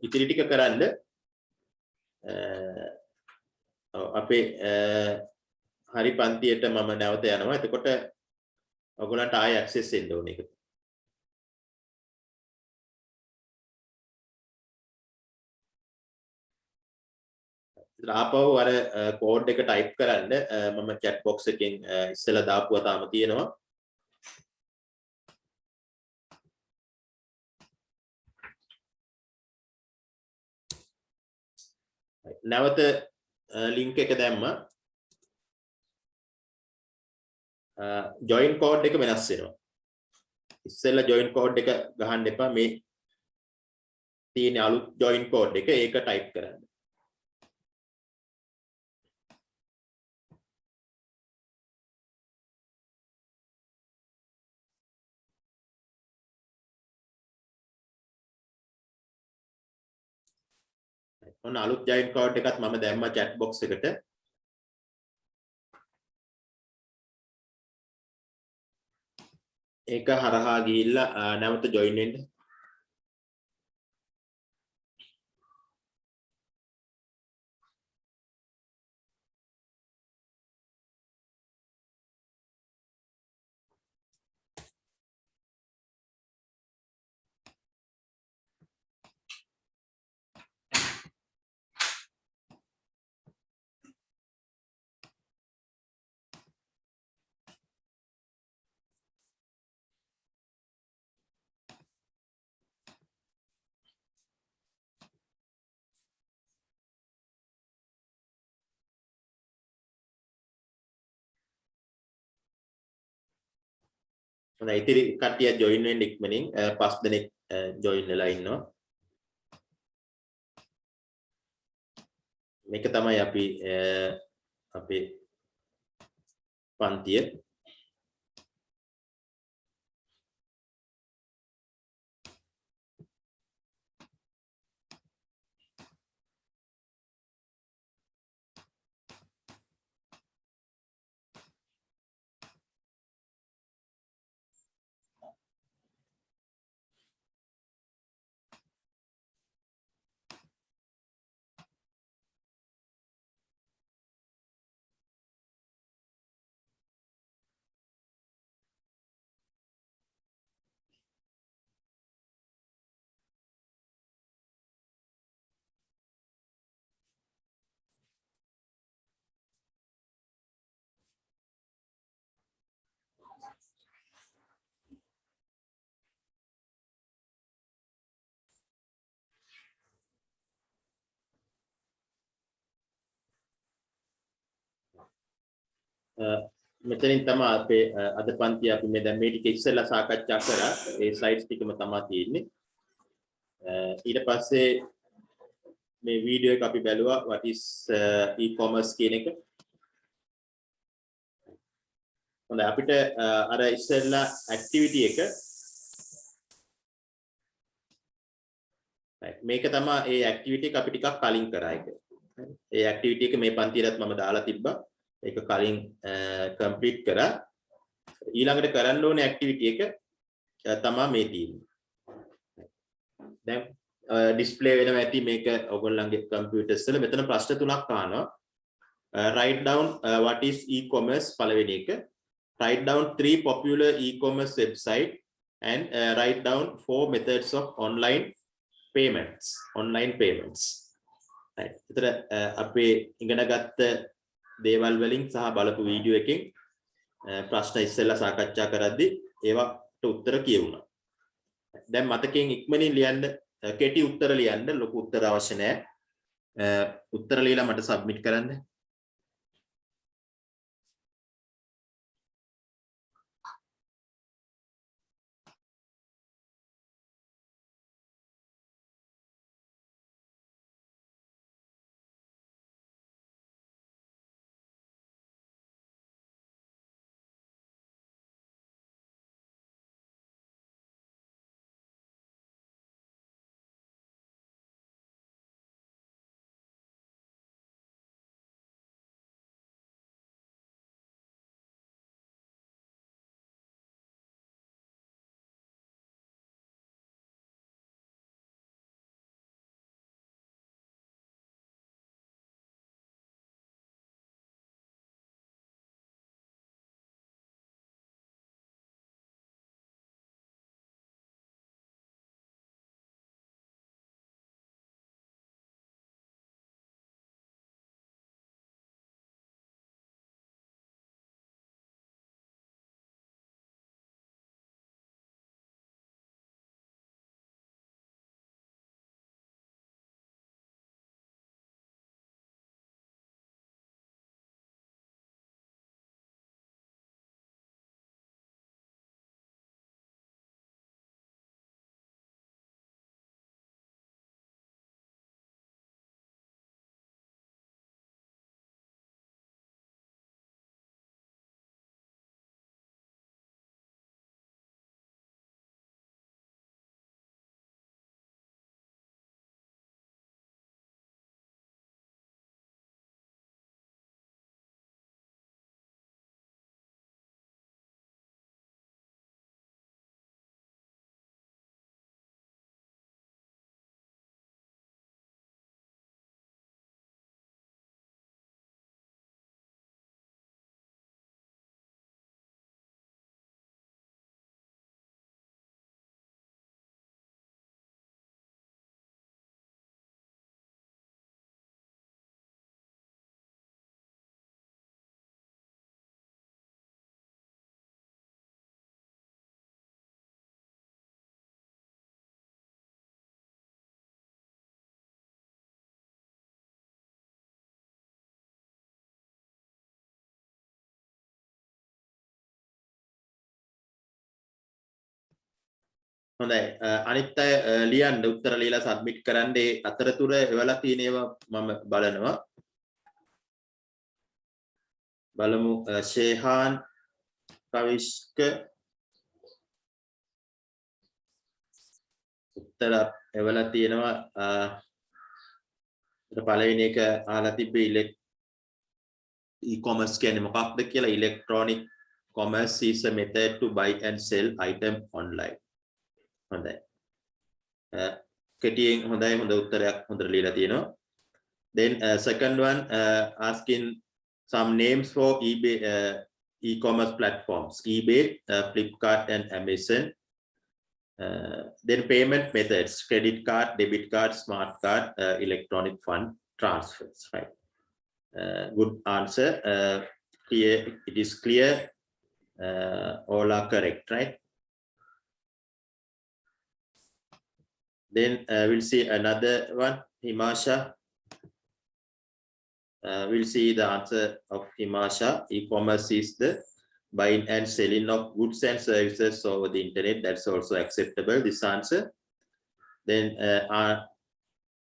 ඉතිරි ටික කරන්න අපේ හරි පන්තියට මම නැවත යනවා. එතකොට ඔයගොල්ලන්ට ආයෙ ඇක්සස් එන්න ඕනේ ඒක. ආපහු අර කෝඩ් එක ටයිප් කරන්න මම chat box එකෙන් ඉස්සෙල්ලා දාපුවා තාම තියෙනවා. නැවත ලින්ක් එක දැම්මා. join code එක වෙනස් වෙනවා. ඉස්සෙල්ලා join code එක ගහන්න එපා. මේ තියෙන අලුත් join code එක ඒක ටයිප් කරන්න. ඔන්න අලුත් join code එකත් මම දැම්මා chat box එකට. ඒක හරහා ගිහිල්ලා නැවත join වෙන්න. හොඳයි ඉතිරි කට්ටිය join වෙන්න ඉක්මනින් 5 දෙනෙක් join වෙලා ඉන්නවා. මේක තමයි අපි අපේ පන්තිය. මෙතනින් තමයි අපේ අද පන්තිය අපි මේ දැන් මේ ටික ඉස්සෙල්ලා සාකච්ඡා කරා. ඒ ස්ලයිඩ්ස් ටිකම තමයි තියෙන්නේ. ඊට පස්සේ මේ වීඩියෝ එක අපි බැලුවා what is e-commerce කියන එක. හොඳයි අපිට අර ඉස්සෙල්ලා ඇක්ටිවිටි එක මේක තමයි ඒ ඇක්ටිවිටි එක අපි ටිකක් කලින් කරා එක. ඒ ඇක්ටිවිටි එක මේ පන්තියටත් මම දාලා තිබ්බා. ඒක කලින් complete කරා. ඊළඟට කරන්න ඕනේ activity එක තමයි මේ තියෙන්නේ. දැන් display වෙනවා ඇති මේක ඔයගොල්ලන්ගේ computers වල. මෙතන ප්‍රශ්න තුනක් අහනවා. Write down what is e-commerce පළවෙනි එක. Write down 3 popular e-commerce website and write down 4 methods of online payments. Right. ඉතර අපේ ඉගෙන ගත්ත දේවල් වලින් සහ බලපු වීඩියෝ එකෙන් ප්‍රශ්න ඉස්සෙල්ලා සාකච්ඡා කරද්දී ඒවට උත්තර කියවුණා. දැන් මතකයෙන් ඉක්මනින් ලියන්න කෙටි උත්තර ලියන්න ලොකු උත්තර අවශ්‍ය නැහැ. උත්තර ලියලා මට සබ්මිට් කරන්න. හොඳයි අනිත් අය ලියන්න උත්තර ලියලා සබ්මිට් කරන්න. ඒ අතරතුර එවලා තියෙන ඒවා මම බලනවා. බලමු ෂේහාන් කවිෂ්ක උත්තර එවලා තියෙනවා. පළවෙනි එක අහලා තිබ්බේ e-commerce කියන්නේ මොකක්ද කියලා. electronic commerce is a method to buy and sell item online. හොඳයි. කෙටියෙන් හොඳයි හොඳ උත්තරයක් හොඳට ලියලා තියෙනවා. Then second one asking some names for eBay e-commerce platforms. eBay, Flipkart and Amazon. Then payment methods: credit card, debit card, smart card, electronic fund transfers. Right. Good answer. Clear. It is clear. All are correct, right? Then we'll see another one, Himasha. We'll see the answer of Himasha. E-commerce is the buying and selling of goods and services over the internet. That's also acceptable, this answer. Then our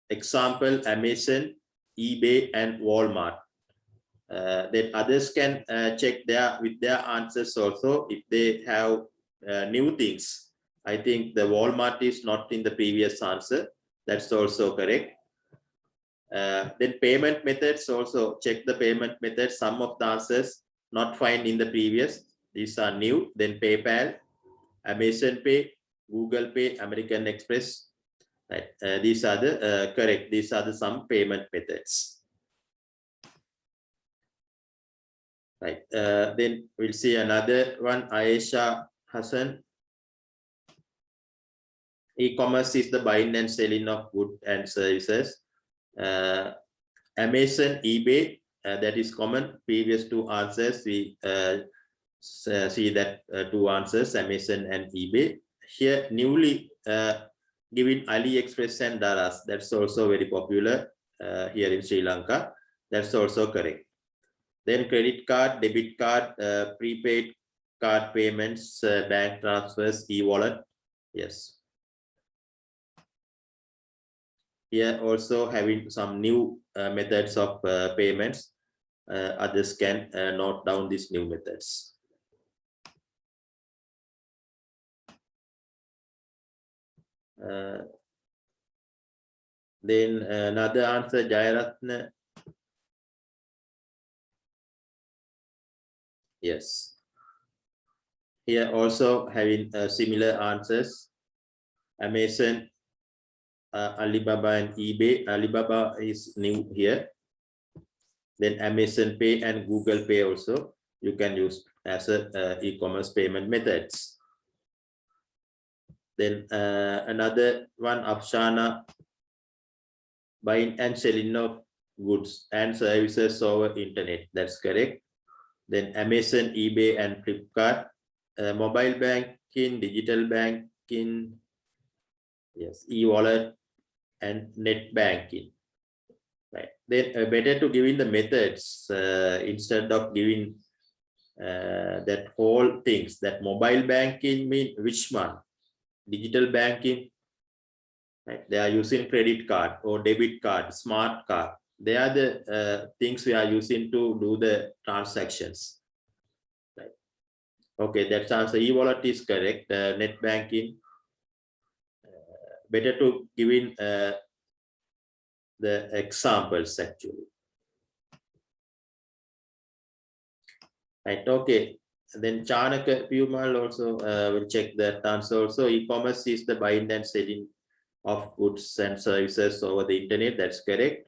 example, Amazon, eBay and Walmart. Then others can check with their answers also if they have new things. I think the Walmart is not in the previous answer. That's also correct. Then payment methods, also check the payment methods. Some of the answers not found in the previous. These are new. Then PayPal, Amazon Pay, Google Pay, American Express. Right. These are the correct. These are the some payment methods. Right. Then we'll see another one. Aisha Hassan. E-commerce is the buying and selling of goods and services. Amazon, eBay, that is common. Previous two answers, we see that two answers, Amazon and eBay. Here, newly given AliExpress and Daraz, that's also very popular here in Sri Lanka. That's also correct. Then credit card, debit card, prepaid card payments, bank transfers, e-wallet. Yes. Here also having some new methods of payments. Others can note down these new methods. Then another answer, Jayaratna. Yes. Here also having similar answers. Amazon, Alibaba and eBay. Alibaba is new here. Then Amazon Pay and Google Pay also you can use as a e-commerce payment methods. Then another one, Afshana, buying and selling of goods and services over internet. That's correct. Then Amazon, eBay and Flipkart, mobile banking, digital banking, yes, e-wallet and net banking. Right. Then better to give in the methods instead of giving that whole things. That mobile banking mean which one? Digital banking. Right. They are using credit card or debit card, smart card. They are the things we are using to do the transactions. Right. Okay, that answer. E-wallet is correct. Net banking. Better to give in the examples actually. Right. Okay. And then Chanaka Pumal also will check that answer. Also, e-commerce is the buying and selling of goods and services over the internet. That's correct.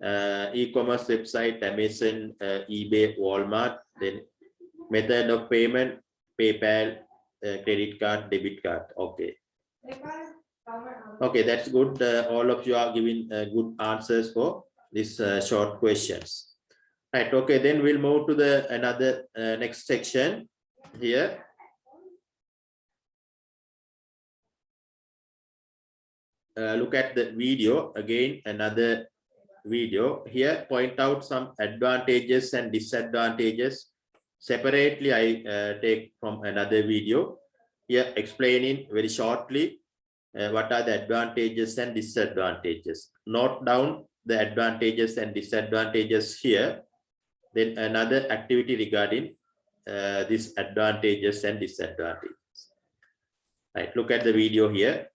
E-commerce website, Amazon, eBay, Walmart. Then method of payment, PayPal, credit card, debit card. Okay. Okay, that's good. All of you are giving good answers for these short questions. Right. Okay. Then we'll move to the another next section here. Look at the video again. Another video here. Point out some advantages and disadvantages. Separately, I take from another video here explaining very shortly what are the advantages and disadvantages. Note down the advantages and disadvantages here. Then another activity regarding these advantages and disadvantages. Right, look at the video here.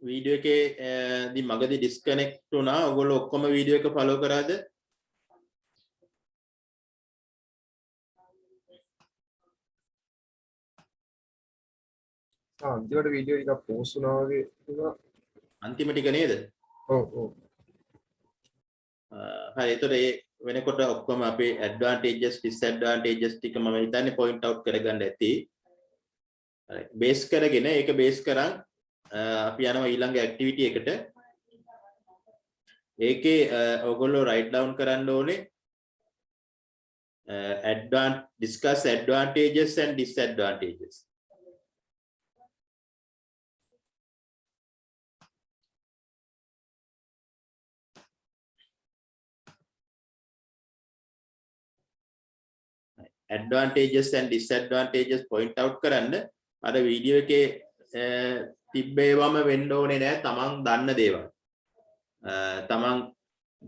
Video එකේ දී මගදී disconnect වුණා. ඔයගොල්ලෝ ඔක්කොම video එක follow කරාද? අන්තිමට video එකක් post වුණා වගේ වුණා. අන්තිම ටික නේද? ඔව් ඔව්. හරි. ඒතකොට ඒ වෙනකොට ඔක්කොම අපේ ඇඩ්වාන්ටේජස් ඩිස්ඇඩ්වාන්ටේජස් ටික මම හිතන්නේ පොයින්ට් අවුට් කරගන්න ඇති. හරි. බේස් කරගෙන ඒක බේස් කරන් අපි යනවා ඊළඟ ඇක්ටිවිටි එකට. ඒකේ ඔයගොල්ලෝ රයිට් ඩවුන් කරන්න ඕනේ discuss advantages and disadvantages. Advantages and disadvantages point out කරන්න අර වීඩියෝ එකේ තිබ්බේවම වෙන්න ඕනේ නෑ තමන් දන්න දේවල්. තමන්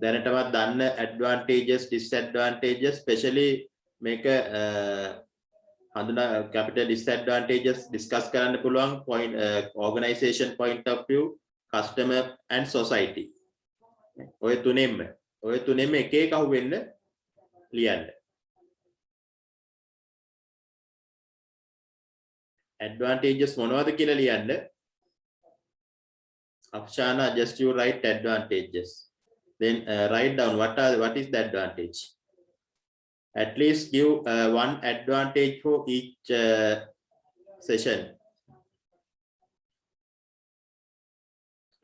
දැනටවත් දන්න advantages disadvantages especially මේක හඳුනා capital disadvantages discuss කරන්න පුළුවන් point organization point of view customer and society. ඔය තුනෙම එක එක අහුවෙන්න ලියන්න. Advantages මොනවද කියලා ලියන්න. Afshana, just you write advantages. Then write down what is the advantage. At least give one advantage for each session.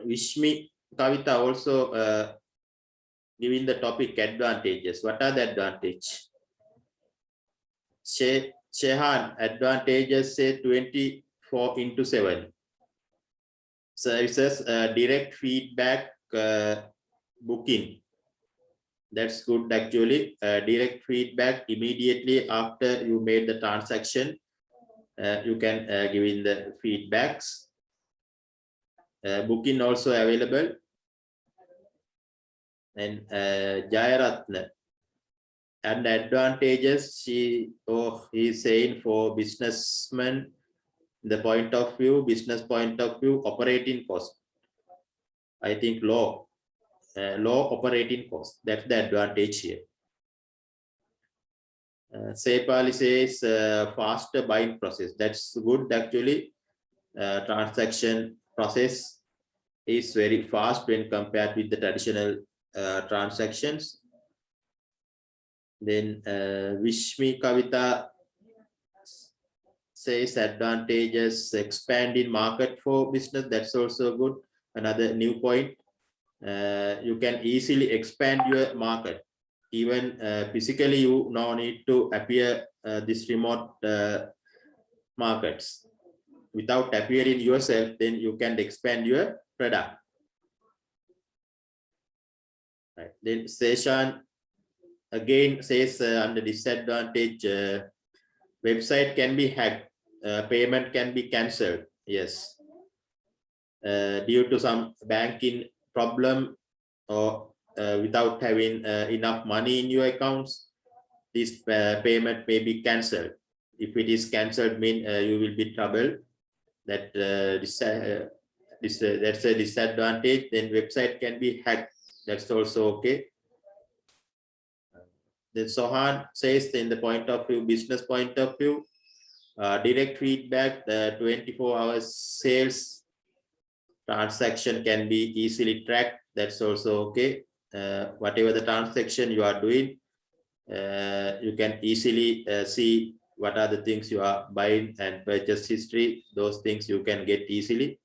Vishmi Kavita also giving the topic advantages. What are the advantage? Shehan, advantages say 24/7. Services, direct feedback, booking. That's good actually. Direct feedback immediately after you made the transaction. You can give in the feedbacks. Booking also available. And Jayaratna. And advantages he's saying for businessmen, the point of view, business point of view, operating cost. I think low operating cost. That's the advantage here. Sepali says faster buying process. That's good actually. Transaction process is very fast when compared with the traditional transactions. Then Vishmi Kavita says advantages expanding market for business. That's also good. Another new point. You can easily expand your market. Even physically, you now need to appear this remote markets. Without appearing yourself, then you can expand your product. Right. Then Seshan again says under disadvantage, website can be hacked, payment can be cancelled. Yes, due to some banking problem or without having enough money in your accounts, this payment may be cancelled. If it is cancelled, mean you will be trouble. That's a disadvantage. Then website can be hacked. That's also okay. Then Sohan says in the point of view, business point of view, direct feedback, the 24 hours sales transaction can be easily tracked. That's also okay. Whatever the transaction you are doing, you can easily see what are the things you are buying and purchase history. Those things you can get easily.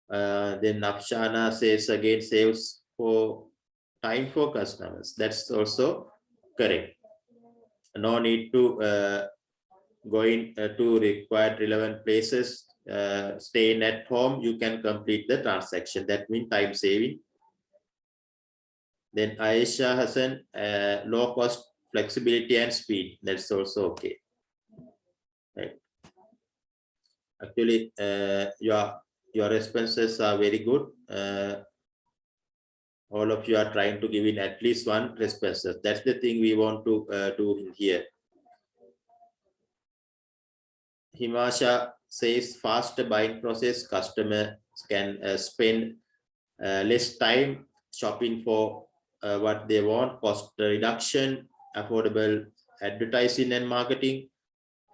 Then Afshana says again, saves for time for customers. That's also correct. No need to going to required relevant places. Staying at home, you can complete the transaction. That means time saving. Then Aisha Hassan, low cost, flexibility and speed. That's also okay. Right. Actually, your responses are very good. All of you are trying to give in at least one responses. That's the thing we want to do in here. Himasha says faster buying process, customer can spend less time shopping for what they want, cost reduction, affordable advertising and marketing,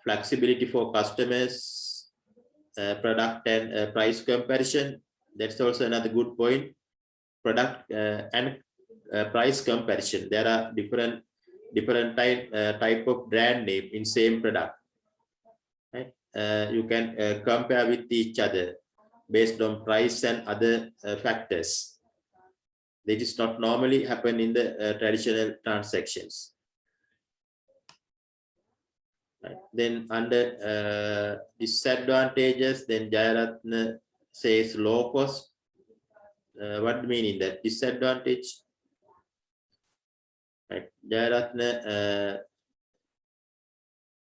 flexibility for customers, product and price comparison. That's also another good point. Product and price comparison. There are different type of brand name in same product. Right? You can compare with each other based on price and other factors. That is not normally happen in the traditional transactions. Right. Then under disadvantages, then Jayaratna says low cost. What do you mean in that? Disadvantage? Right. Jayaratna,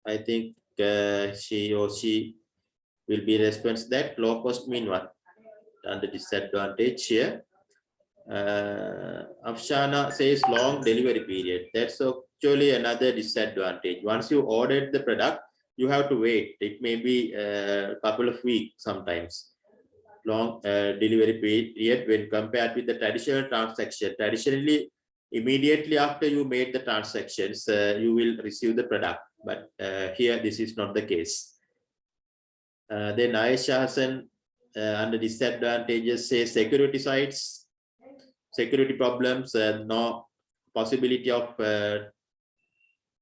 I think she will be response that low cost mean what? Under disadvantage here. Afshana says long delivery period. That's actually another disadvantage. Once you ordered the product, you have to wait. It may be a couple of weeks sometimes. Long delivery period when compared with the traditional transaction. Traditionally, immediately after you made the transactions, you will receive the product. But here, this is not the case. Then Aisha Hassan, under disadvantages, says security sites. Security problems, no possibility of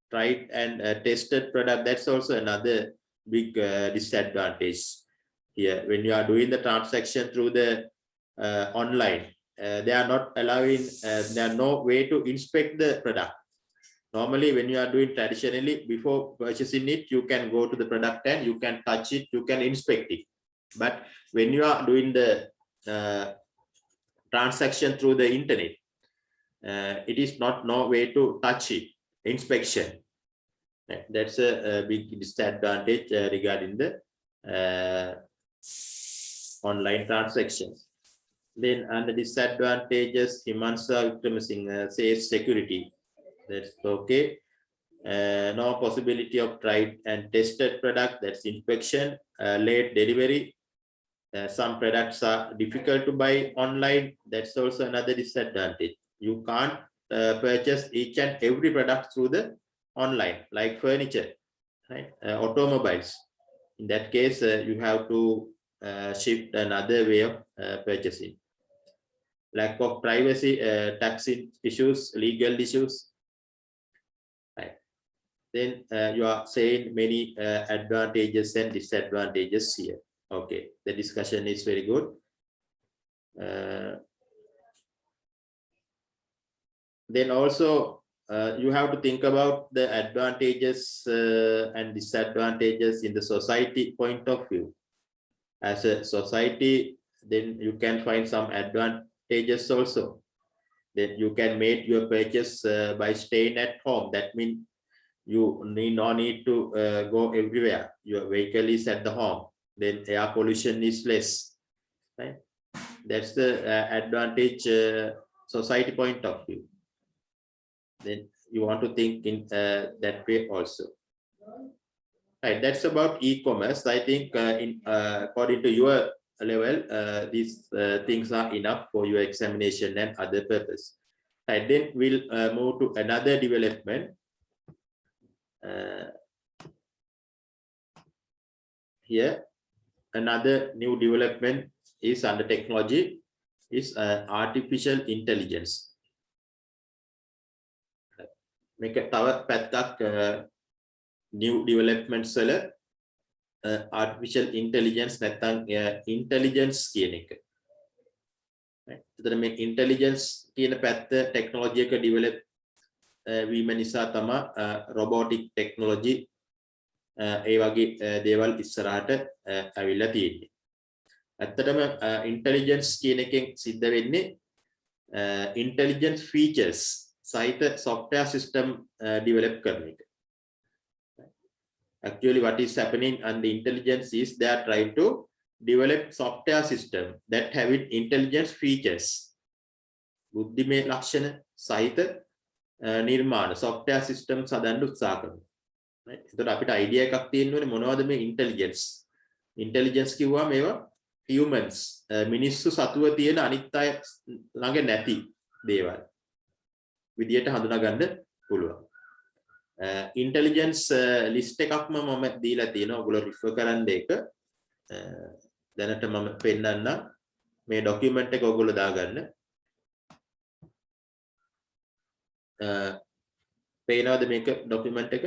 tried and tested product. That's also another big disadvantage here. When you are doing the transaction through the online, they are not allowing, there are no way to inspect the product. Normally, when you are doing traditionally, before purchasing it, you can go to the product and you can touch it, you can inspect it. But when you are doing the transaction through the internet, it is not no way to touch it, inspection. That's a big disadvantage regarding the online transactions. Then under disadvantages, Himansa Vikramasinghe says security. That's okay. No possibility of tried and tested product, that's inspection, late delivery. Some products are difficult to buy online. That's also another disadvantage. You can't purchase each and every product through the online, like furniture, right? Automobiles. In that case, you have to shift another way of purchasing. Lack of privacy, tax issues, legal issues. Right. Then you are saying many advantages and disadvantages here. Okay, the discussion is very good. Then also you have to think about the advantages and disadvantages in the society point of view. As a society, then you can find some advantages also. Then you can make your purchase by staying at home. That means you no need to go everywhere. Your vehicle is at the home. Then air pollution is less, right? That's the advantage society point of view. Then you want to think in that way also. Right, that's about e-commerce. I think according to your level, these things are enough for your examination and other purpose. Right, then we'll move to another development. Here, another new development is under technology is artificial intelligence. Make a tower pathak new developments artificial intelligence නැත්නම් intelligence කියන එක. එතන මේ intelligence කියන පැත්ත technology එක develop වීම නිසා තමයි robotic technology ඒ වගේ දේවල් ඉස්සරහට ඇවිල්ලා තියෙන්නේ. ඇත්තටම intelligence කියන එකෙන් සිද්ධ වෙන්නේ intelligence features සහිත software system develop කරන එක. Actually, what is happening under intelligence is they are trying to develop software system that have intelligence features. බුද්ධිමය ලක්ෂණ සහිත නිර්මාණ software system හදන්න උත්සාහ කරනවා. right? එතකොට අපිට idea එකක් තියෙන්න ඕනේ මොනවද මේ intelligence. Intelligence කිව්වම මේවා humans මිනිස්සු සතුව තියෙන අනිත් අය ළඟ නැති දේවල් විදියට හඳුනා ගන්න පුළුවන්. ඉන්ටෙලිජන්ස් ලිස්ට් එකක්ම මම දීලා තියෙනවා. ඔයගොල්ලෝ රිෆර් කරන්න ඒක. දැනට මම පෙන්නන්නම්. මේ ડોකියුමන්ට් එක ඔයගොල්ලෝ දාගන්න. පේනවද මේක ડોකියුමන්ට් එක?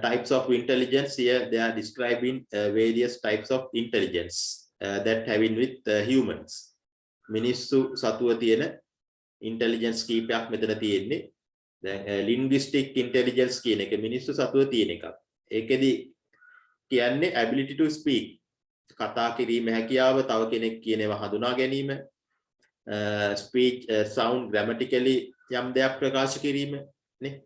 Types of intelligence. Here they are describing various types of intelligence that having with humans. මිනිස්සු සතුව තියෙන intelligence කීපයක් මෙතන තියෙන්නේ. දැන් linguistic intelligence කියන එක මිනිස්සු සතුව තියෙන එකක්. ඒකෙදි කියන්නේ ability to speak. කතා කිරීම හැකියාව, තව කෙනෙක් කියන ඒවා හඳුනා ගැනීම, speech sound grammatically යම් දෙයක් ප්‍රකාශ කිරීම නේ.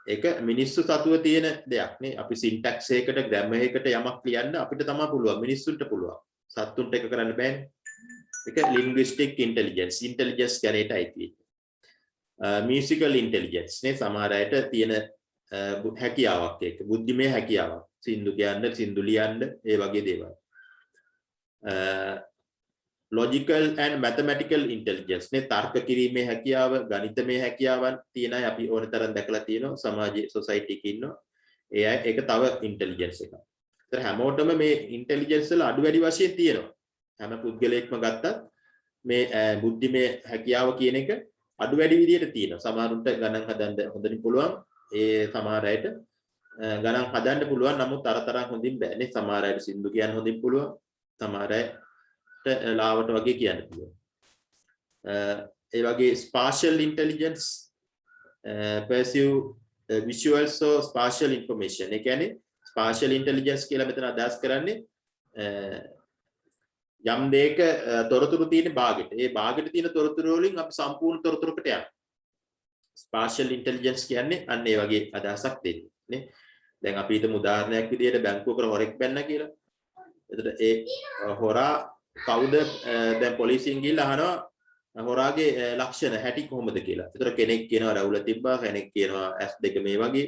ඒක මිනිස්සු සතුව තියෙන දෙයක් නේ. අපි syntax එකකට grammar එකකට යමක් ලියන්න අපිට තමයි පුළුවන්. මිනිස්සුන්ට පුළුවන්. සත්තුන්ට ඒක කරන්න බෑනේ. ඒක linguistic intelligence. intelligence ගැනට අයිති. musical intelligence නේ. සමහර අයට තියෙන හැකියාවක් ඒක. බුද්ධිමය හැකියාවක්. සින්දු කියන්න, සින්දු ලියන්න, ඒ වගේ දේවල්. logical and mathematical intelligence නේ. තර්ක කිරීමේ හැකියාව, ගණිතමය හැකියාවන් තියෙන අය අපි ඕන තරම් දැකලා තියෙනවා. සමාජයේ society එකේ ඉන්නවා. ඒ අය ඒක තව intelligence එකක්. ඒතර හැමෝටම මේ intelligence වල අඩු වැඩි වශයෙන් තියෙනවා. හැම පුද්ගලයෙක්ම ගත්තත් මේ බුද්ධිමය හැකියාව කියන එක අඩු වැඩි විදියට තියෙනවා. සමහරුන්ට ගණන් හදන්න හොඳින් පුළුවන්. ඒ සමහර අයට ගණන් හදන්න පුළුවන්. නමුත් අර තරම් හොඳින් බෑනේ. සමහර අයට සින්දු කියන්න හොඳින් පුළුවන්. සමහර අයට ලාවට වගේ කියන්න පුළුවන්. ඒ වගේ spatial intelligence, perceive visuals or spatial information. ඒ කියන්නේ spatial intelligence කියලා මෙතන අදහස් කරන්නේ යම් දෙයක තොරතුරු තියෙන භාගෙට. ඒ භාගෙට තියෙන තොරතුරු වලින් අපි සම්පූර්ණ තොරතුරකට යනවා. spatial intelligence කියන්නේ අන්න ඒ වගේ අදහසක් දෙන්නේ නේ. දැන් අපි හිතමු උදාහරණයක් විදියට බැංකුවකට හොරෙක් බැන්න කියලා. එතකොට ඒ හොරා කවුද දැන් පොලිසියෙන් ගිහිල්ලා අහනවා හොරාගේ ලක්ෂණ හැටි කොහොමද කියලා. ඒතර කෙනෙක් කියනවා රවුල තිබ්බා, කෙනෙක් කියනවා S2 මේ වගේ.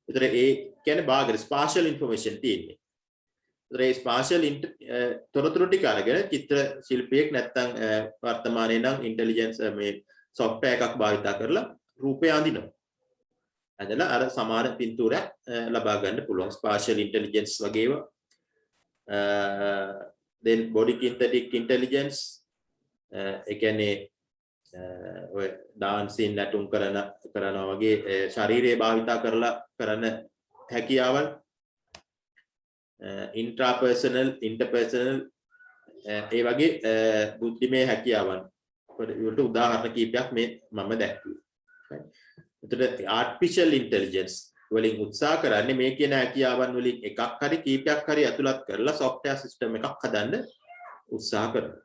ඒතර ඒ කියන්නේ බාහිර spatial information තියෙන්නේ. ඒතර ඒ spatial තොරතුරු ටික අරගෙන චිත්‍ර ශිල්පියෙක් නැත්තම් වර්තමානයේ නම් ඉන්ටෙලිජන්ස් මේ software එකක් භාවිත කරලා රූපය අඳිනවා. අදලා අර සමාන පින්තූරයක් ලබා ගන්න පුළුවන් spatial intelligence වගේ ඒවා. Then body kinetic intelligence ඒ කියන්නේ ඔය ඩාන්සින් නැටුම් කරනවා වගේ ශරීරය භාවිතා කරලා කරන හැකියාවල්. intrapersonal interpersonal ඒ වගේ බුද්ධිමය හැකියාවන් වලට උදාහරණ කීපයක් මේ මම දැක්කුවා. එතකොට artificial intelligence වලින් උත්සාහ කරන්නේ මේ කියන හැකියාවන් වලින් එකක් හරි කීපයක් හරි ඇතුළත් කරලා software system එකක් හදන්න උත්සාහ කරනවා.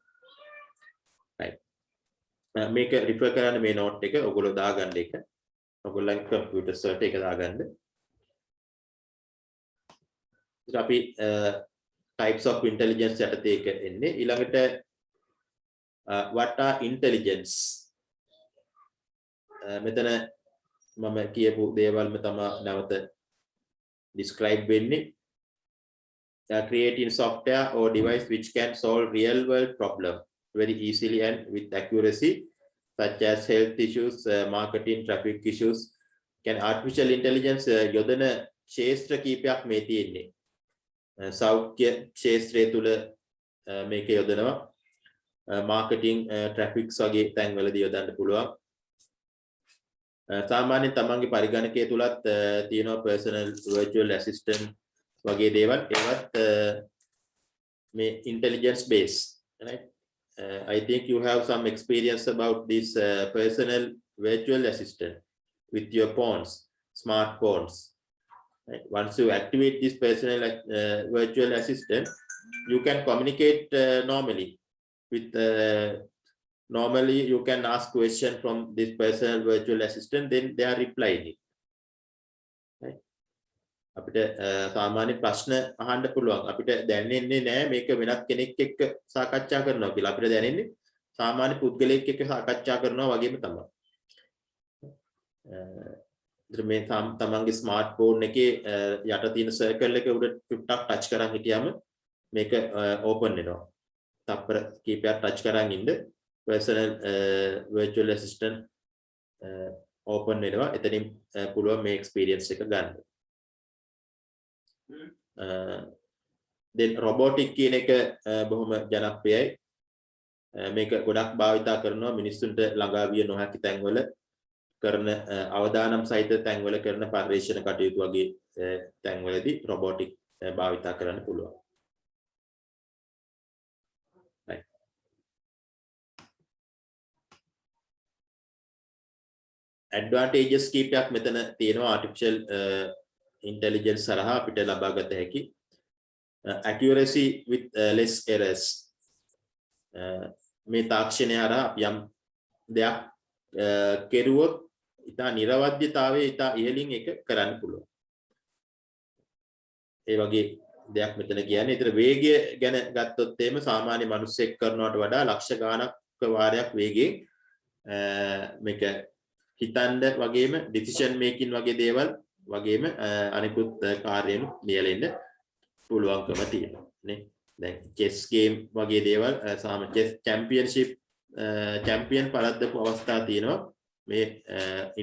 right. මේක රිෆර් කරන්න මේ note එක ඔයගොල්ලෝ දාගන්න එක. ඔයගොල්ලන්ගේ computer search එක දාගන්න. ඉතින් අපි types of intelligence යටතේ එක එන්නේ. ඊළඟට what are intelligence? මෙතන මම කියපු දේවල්ම තමයි නැවත describe වෙන්නේ. Creating software or device which can solve real world problem very easily and with accuracy, such as health issues, marketing, traffic issues. Can artificial intelligence යොදන ක්ෂේත්‍ර කීපයක් මේ තියෙන්නේ. සෞඛ්‍ය ක්ෂේත්‍රය තුල මේක යොදනවා. marketing, traffic වගේ තැන්වලදී යොදන්න පුළුවන්. සාමාන්‍යයෙන් තමන්ගේ පරිගණකය තුලත් තියෙනවා personal virtual assistant වගේ දේවල්. ඒවත් මේ intelligence base, right? I think you have some experience about this personal virtual assistant with your phones, smartphones. Right? Once you activate this personal virtual assistant, you can communicate normally with normally you can ask question from this personal virtual assistant, then they are replying it. Right? අපිට සාමාන්‍ය ප්‍රශ්න අහන්න පුළුවන්. අපිට දැනෙන්නේ නැහැ මේක වෙනත් කෙනෙක් එක්ක සාකච්ඡා කරනවා කියලා. අපිට දැනෙන්නේ සාමාන්‍ය පුද්ගලයෙක් එක්ක සාකච්ඡා කරනවා වගේම තමයි. මේ තමන්ගේ ස්මාර්ට්ෆෝන් එකේ යට තියෙන සර්කල් එක උඩ ටුට්ටක් ටච් කරන් හිටියම මේක open වෙනවා. තප්පර කීපයක් touch කරන් ඉන්න personal virtual assistant open වෙනවා. එතනින් පුළුවන් මේ experience එක ගන්න. then robotic කියන එක බොහොම ජනප්‍රියයි. මේක ගොඩක් භාවිතා කරනවා මිනිස්සුන්ට ළඟා විය නොහැකි තැන්වල කරන අවදානම් සහිත තැන්වල කරන පර්යේෂණ කටයුතු වගේ තැන්වලදී robotic භාවිතා කරන්න පුළුවන්. advantages කීපයක් මෙතන තියෙනවා artificial intelligence සරහා අපිට ලබා ගත හැකි accuracy with less errors මේ තාක්ෂණය හරහා අපි යම් දෙයක් කෙරුවොත් ඉතා නිර්වද්‍යතාවයේ ඉතා ඉහළින් ඒක කරන්න පුළුවන්. ඒ වගේ දෙයක් මෙතන කියන්නේ. ඒතර වේගය ගැන ගත්තොත් එහෙම සාමාන්‍ය මිනිස්සෙක් කරනවට වඩා ලක්ෂ ගාණක් වාරයක් වේගයෙන් මේක හිතන්න වගේම decision making වගේ දේවල් වගේම අනිකුත් කාර්යයන් ලියලෙන්න පුළුවන්කම තියෙනවා නේ. දැන් chess game වගේ දේවල් chess championship champion පරද්දපු අවස්ථා තියෙනවා මේ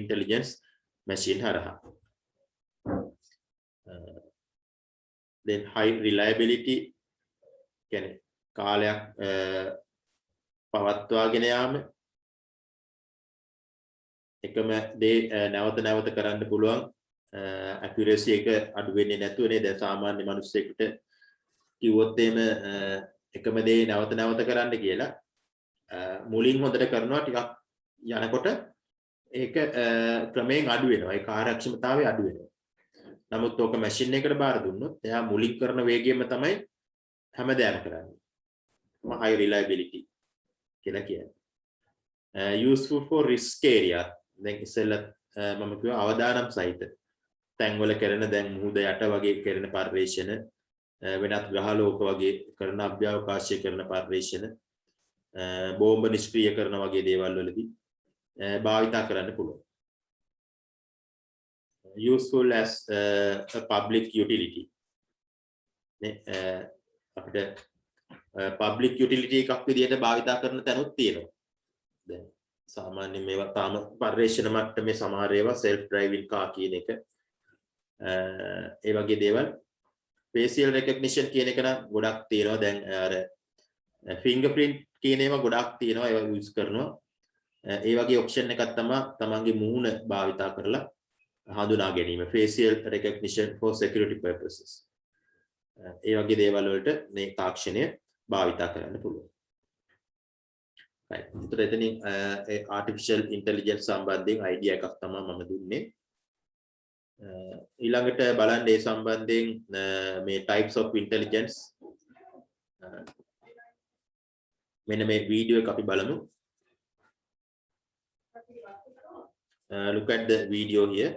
intelligence machine හරහා. then high reliability කියන්නේ කාලයක් පවත්වාගෙන යාම එකම දේ නැවත නැවත කරන්න පුළුවන් accuracy එක අඩු වෙන්නේ නැතුව නේද සාමාන්‍ය මිනිස්සෙකුට කිව්වොත් එහෙම එකම දේ නැවත නැවත කරන්න කියලා මුලින් හොඳට කරනවා ටිකක් යනකොට ඒක ක්‍රමයෙන් අඩු වෙනවා ඒ කාර්යක්ෂමතාවය අඩු වෙනවා. නමුත් ඔක මැෂින් එකකට බාර දුන්නොත් එයා මුලින් කරන වේගයෙන්ම තමයි හැමදාම කරන්නේ. high reliability කියලා කියන්නේ. useful for risk area දැන් ඉස්සෙල්ලා මම කිව්වා අවදානම් සහිත තැන්වල කරන දැන් මුහුද යට වගේ කරන පර්යේෂණ වෙනත් ග්‍රහලෝක වගේ කරන අභ්‍යවකාශය කරන පර්යේෂණ බෝම්බ නිෂ්ක්‍රීය කරන වගේ දේවල් වලදී භාවිතා කරන්න පුළුවන්. useful as a public utility නේ අපිට public utility එකක් විදිහට භාවිතා කරන තැනුත් තියෙනවා. දැන් සාමාන්‍ය මේවා තාම පර්යේෂණ මට්ටමේ සමහර ඒවා self driving car කියන එක ඒ වගේ දේවල් facial recognition කියන එක නම් ගොඩක් තියෙනවා. දැන් අර fingerprint කියන ඒවා ගොඩක් තියෙනවා ඒවා use කරනවා. ඒ වගේ option එකක් තමයි තමන්ගේ මූණ භාවිතා කරලා හඳුනා ගැනීම facial recognition for security purposes. ඒ වගේ දේවල් වලට මේ තාක්ෂණය භාවිතා කරන්න පුළුවන්. right. ඒතර එතනින් artificial intelligence සම්බන්ධයෙන් idea එකක් තමයි මම දුන්නේ. ඊළඟට බලන්න ඒ සම්බන්ධයෙන් මේ types of intelligence මෙන්න මේ වීඩියෝ එක අපි බලමු. Look at the video here.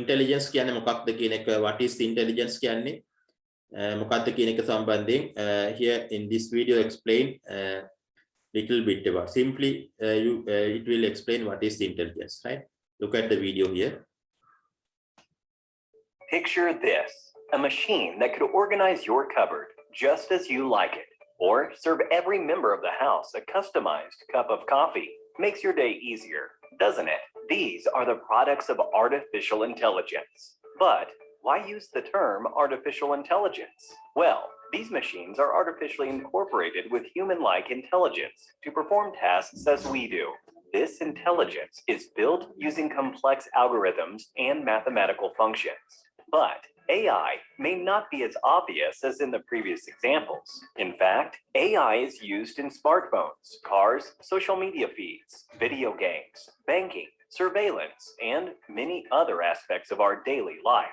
Intelligence කියන්නේ මොකක්ද කියන එක what is intelligence කියන්නේ මොකක්ද කියන එක සම්බන්ධයෙන් here in this video explain little bit about simply it will explain what is intelligence, right? Look at the video here. Picture this, a machine that could organize your cupboard just as you like it, or serve every member of the house a customized cup of coffee. Makes your day easier, doesn't it? These are the products of artificial intelligence. But why use the term artificial intelligence? Well, These machines are artificially incorporated with human-like intelligence to perform tasks as we do. This intelligence is built using complex algorithms and mathematical functions. But AI may not be as obvious as in the previous examples. In fact, AI is used in smartphones, cars, social media feeds, video games, banking, surveillance, and many other aspects of our daily life.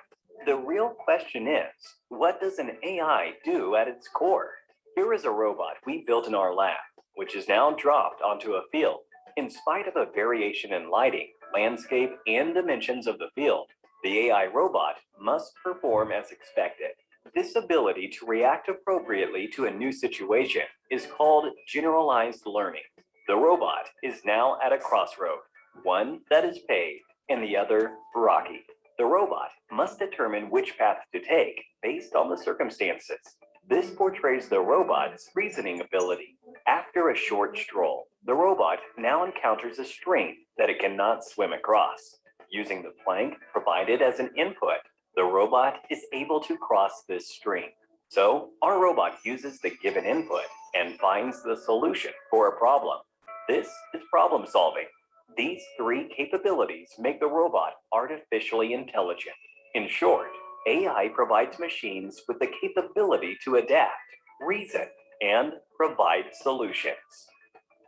The real question is, what does an AI do at its core? Here is a robot we built in our lab, which is now dropped onto a field. In spite of a variation in lighting, landscape, and dimensions of the field, the AI robot must perform as expected. This ability to react appropriately to a new situation is called generalized learning. The robot is now at a crossroad, one that is paved and the other rocky. The robot must determine which path to take based on the circumstances. This portrays the robot's reasoning ability. After a short stroll, the robot now encounters a stream that it cannot swim across. Using the plank provided as an input, the robot is able to cross this stream. So our robot uses the given input and finds the solution for a problem. This is problem solving. These three capabilities make the robot artificially intelligent. In short, AI provides machines with the capability to adapt, reason, and provide solutions.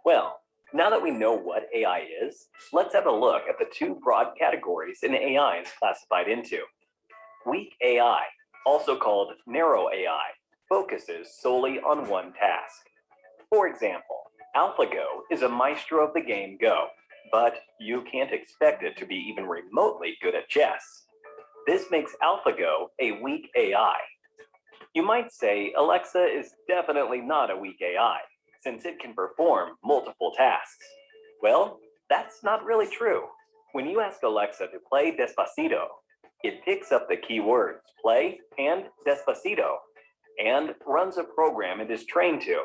Well, now that we know what AI is, let's have a look at the two broad categories an AI is classified into. Weak AI, also called narrow AI, focuses solely on one task. For example, AlphaGo is a maestro of the game Go, but you can't expect it to be even remotely good at chess. This makes AlphaGo a weak AI. You might say Alexa is definitely not a weak AI, since it can perform multiple tasks. Well, that's not really true. When you ask Alexa to play Despacito, it picks up the keywords play and Despacito and runs a program it is trained to.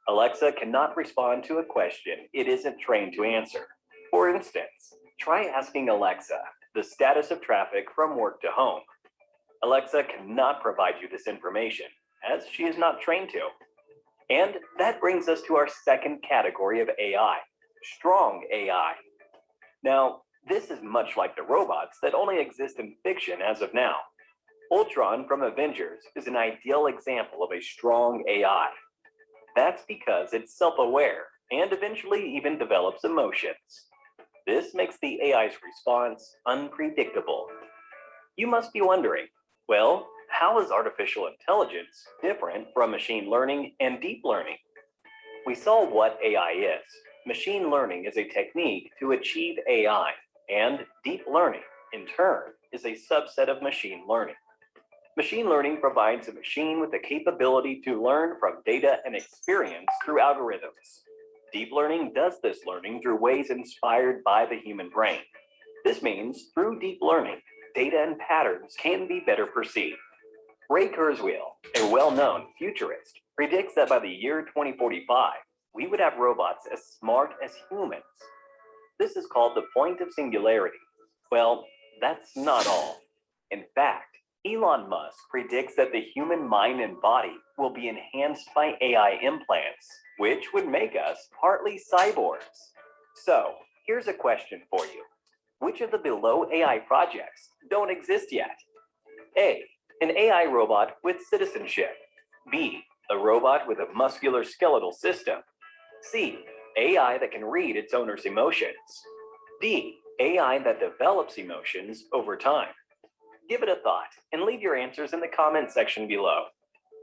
Alexa cannot respond to a question it isn't trained to answer. For instance, try asking Alexa the status of traffic from work to home. Alexa cannot provide you this information, as she is not trained to. And that brings us to our second category of AI, strong AI. Now, this is much like the robots that only exist in fiction as of now. Ultron from Avengers is an ideal example of a strong AI. That's because it's self-aware and eventually even develops emotions. This makes the AI's response unpredictable. You must be wondering, well, how is artificial intelligence different from machine learning and deep learning? We saw what AI is. Machine learning is a technique to achieve AI, and deep learning, in turn, is a subset of machine learning. Machine learning provides a machine with the capability to learn from data and experience through algorithms. Deep learning does this learning through ways inspired by the human brain. This means through deep learning, data and patterns can be better perceived. Ray Kurzweil, a well-known futurist, predicts that by the year 2045, we would have robots as smart as humans. This is called the point of singularity. Well, that's not all. In fact, Elon Musk predicts that the human mind and body will be enhanced by AI implants, which would make us partly cyborgs. So, here's a question for you. Which of the below AI projects don't exist yet? A, an AI robot with citizenship. B, a robot with a musculoskeletal system. C, AI that can read its owner's emotions. D, AI that develops emotions over time. Give it a thought and leave your answers in the comment section below.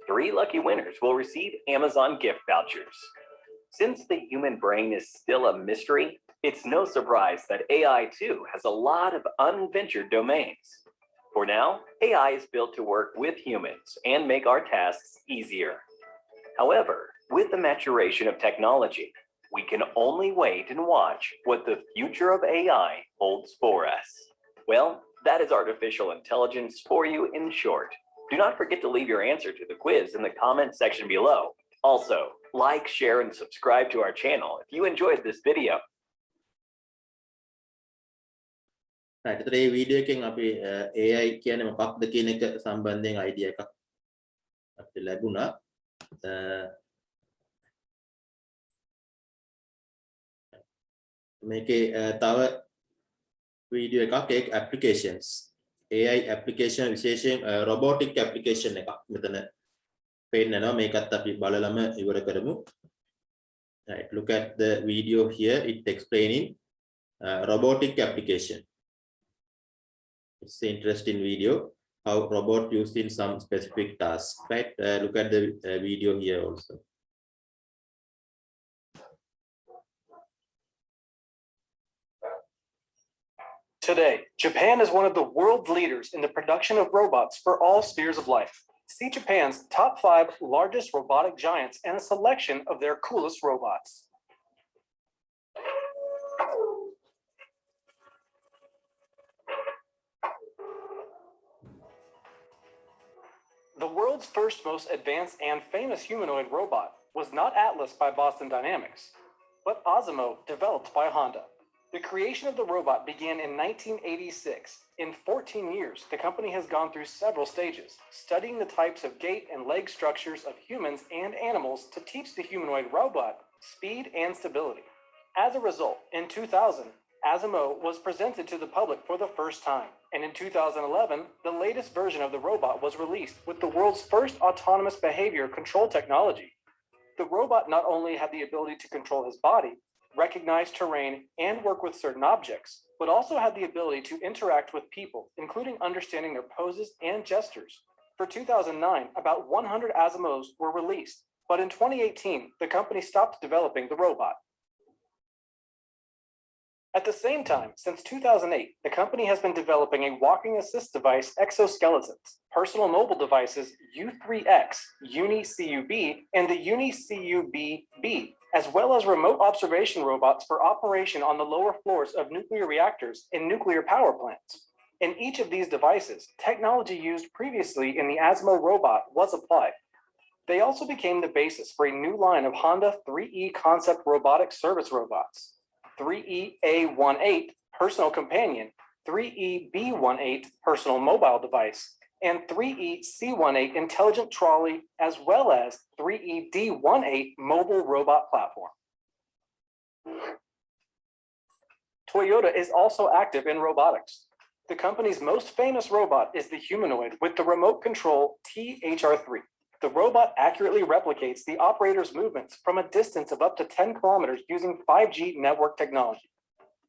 3 lucky winners will receive Amazon gift vouchers. Since the human brain is still a mystery, it's no surprise that AI too has a lot of unventured domains. For now, AI is built to work with humans and make our tasks easier. However, with the maturation of technology, we can only wait and watch what the future of AI holds for us. Well, that is artificial intelligence for you in short. Do not forget to leave your answer to the quiz in the comment section below. Also, like, share, and subscribe to our channel if you enjoyed this video. right. ඒතරේ video එකෙන් අපි AI කියන්නේ මොකක්ද කියන එක සම්බන්ධයෙන් idea එකක් අපිට ලැබුණා. මේකේ තව වීඩියෝ එකක් ඒක applications AI application විශේෂයෙන් robotic application එකක් මෙතන පෙන්නනවා. මේකත් අපි බලලම ඉවර කරමු. Right, look at the video here. It explaining robotic application. It's an interesting video how robot used in some specific tasks. Right, look at the video here also. Today, Japan is one of the world's leaders in the production of robots for all spheres of life. See Japan's top 5 largest robotic giants and a selection of their coolest robots. The world's first most advanced and famous humanoid robot was not Atlas by Boston Dynamics, but Osmo developed by Honda. The creation of the robot began in 1986. In 14 years, the company has gone through several stages, studying the types of gait and leg structures of humans and animals to teach the humanoid robot speed and stability. As a result, in 2000, Osmo was presented to the public for the first time. And in 2011, the latest version of the robot was released with the world's first autonomous behavior control technology. The robot not only had the ability to control his body, recognize terrain, and work with certain objects, but also had the ability to interact with people, including understanding their poses and gestures. For 2009, about 100 Osmos were released, but in 2018, the company stopped developing the robot. At the same time, since 2008, the company has been developing a walking assist device exoskeletons, personal mobile devices U3X, Uni-CUB, and the Uni-CUB-B, as well as remote observation robots for operation on the lower floors of nuclear reactors and nuclear power plants. In each of these devices, technology used previously in the Osmo robot was applied. They also became the basis for a new line of Honda 3E concept robotic service robots. 3E-A18 personal companion, 3E-B18 personal mobile device, and 3E-C18 intelligent trolley, as well as 3E-D18 mobile robot platform. Toyota is also active in robotics. The company's most famous robot is the humanoid with the remote control THR3. The robot accurately replicates the operator's movements from a distance of up to 10 kilometers using 5G network technology.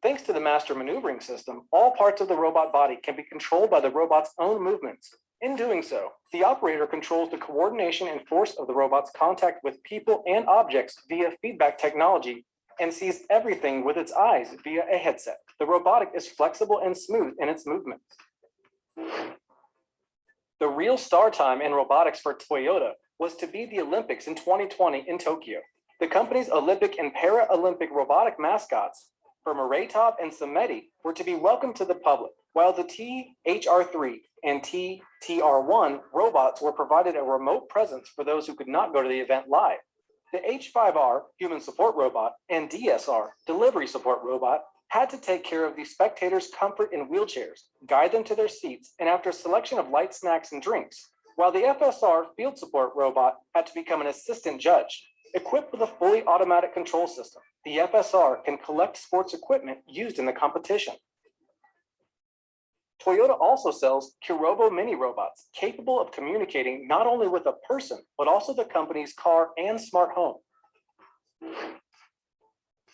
Thanks to the master maneuvering system, all parts of the robot body can be controlled by the robot's own movements. In doing so, the operator controls the coordination and force of the robot's contact with people and objects via feedback technology and sees everything with its eyes via a headset. The robotic is flexible and smooth in its movements. The real star time in robotics for Toyota was to be the Olympics in 2020 in Tokyo. The company's Olympic and Para-Olympic robotic mascots for Maratov and Samedi were to be welcomed to the public, while the THR3 and TTR1 robots were provided a remote presence for those who could not go to the event live. The H5R, human support robot, and DSR, delivery support robot, had to take care of the spectators' comfort in wheelchairs, guide them to their seats, and after a selection of light snacks and drinks, while the FSR field support robot had to become an assistant judge. Equipped with a fully automatic control system, the FSR can collect sports equipment used in the competition. Toyota also sells Kirobo mini robots capable of communicating not only with a person, but also the company's car and smart home.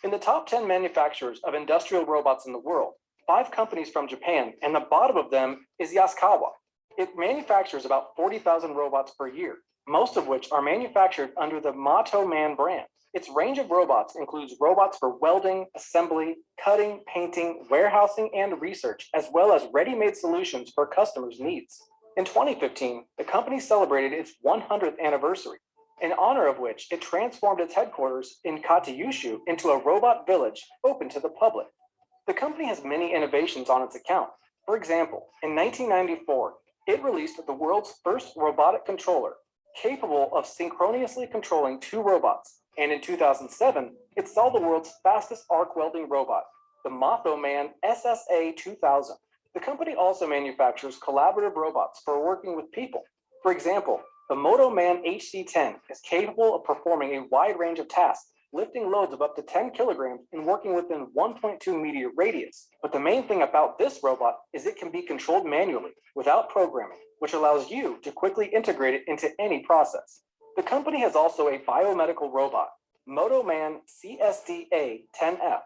In the top 10 manufacturers of industrial robots in the world, 5 companies from Japan, and the bottom of them is Yaskawa. It manufactures about 40,000 robots per year, most of which are manufactured under the Mato Man brand. Its range of robots includes robots for welding, assembly, cutting, painting, warehousing, and research, as well as ready-made solutions for customers' needs. In 2015, the company celebrated its 100th anniversary, in honor of which it transformed its headquarters in Katayushu into a robot village open to the public. The company has many innovations on its account. For example, in 1994, it released the world's first robotic controller, capable of synchronously controlling 2 robots. And in 2007, it saw the world's fastest arc welding robot, the Mato Man SSA 2000. The company also manufactures collaborative robots for working with people. For example, The MotoMan HC10 is capable of performing a wide range of tasks, lifting loads of up to 10 kilograms and working within 1.2 meter radius. But the main thing about this robot is it can be controlled manually without programming, which allows you to quickly integrate it into any process. The company has also a biomedical robot. MotoMan CSDA-10F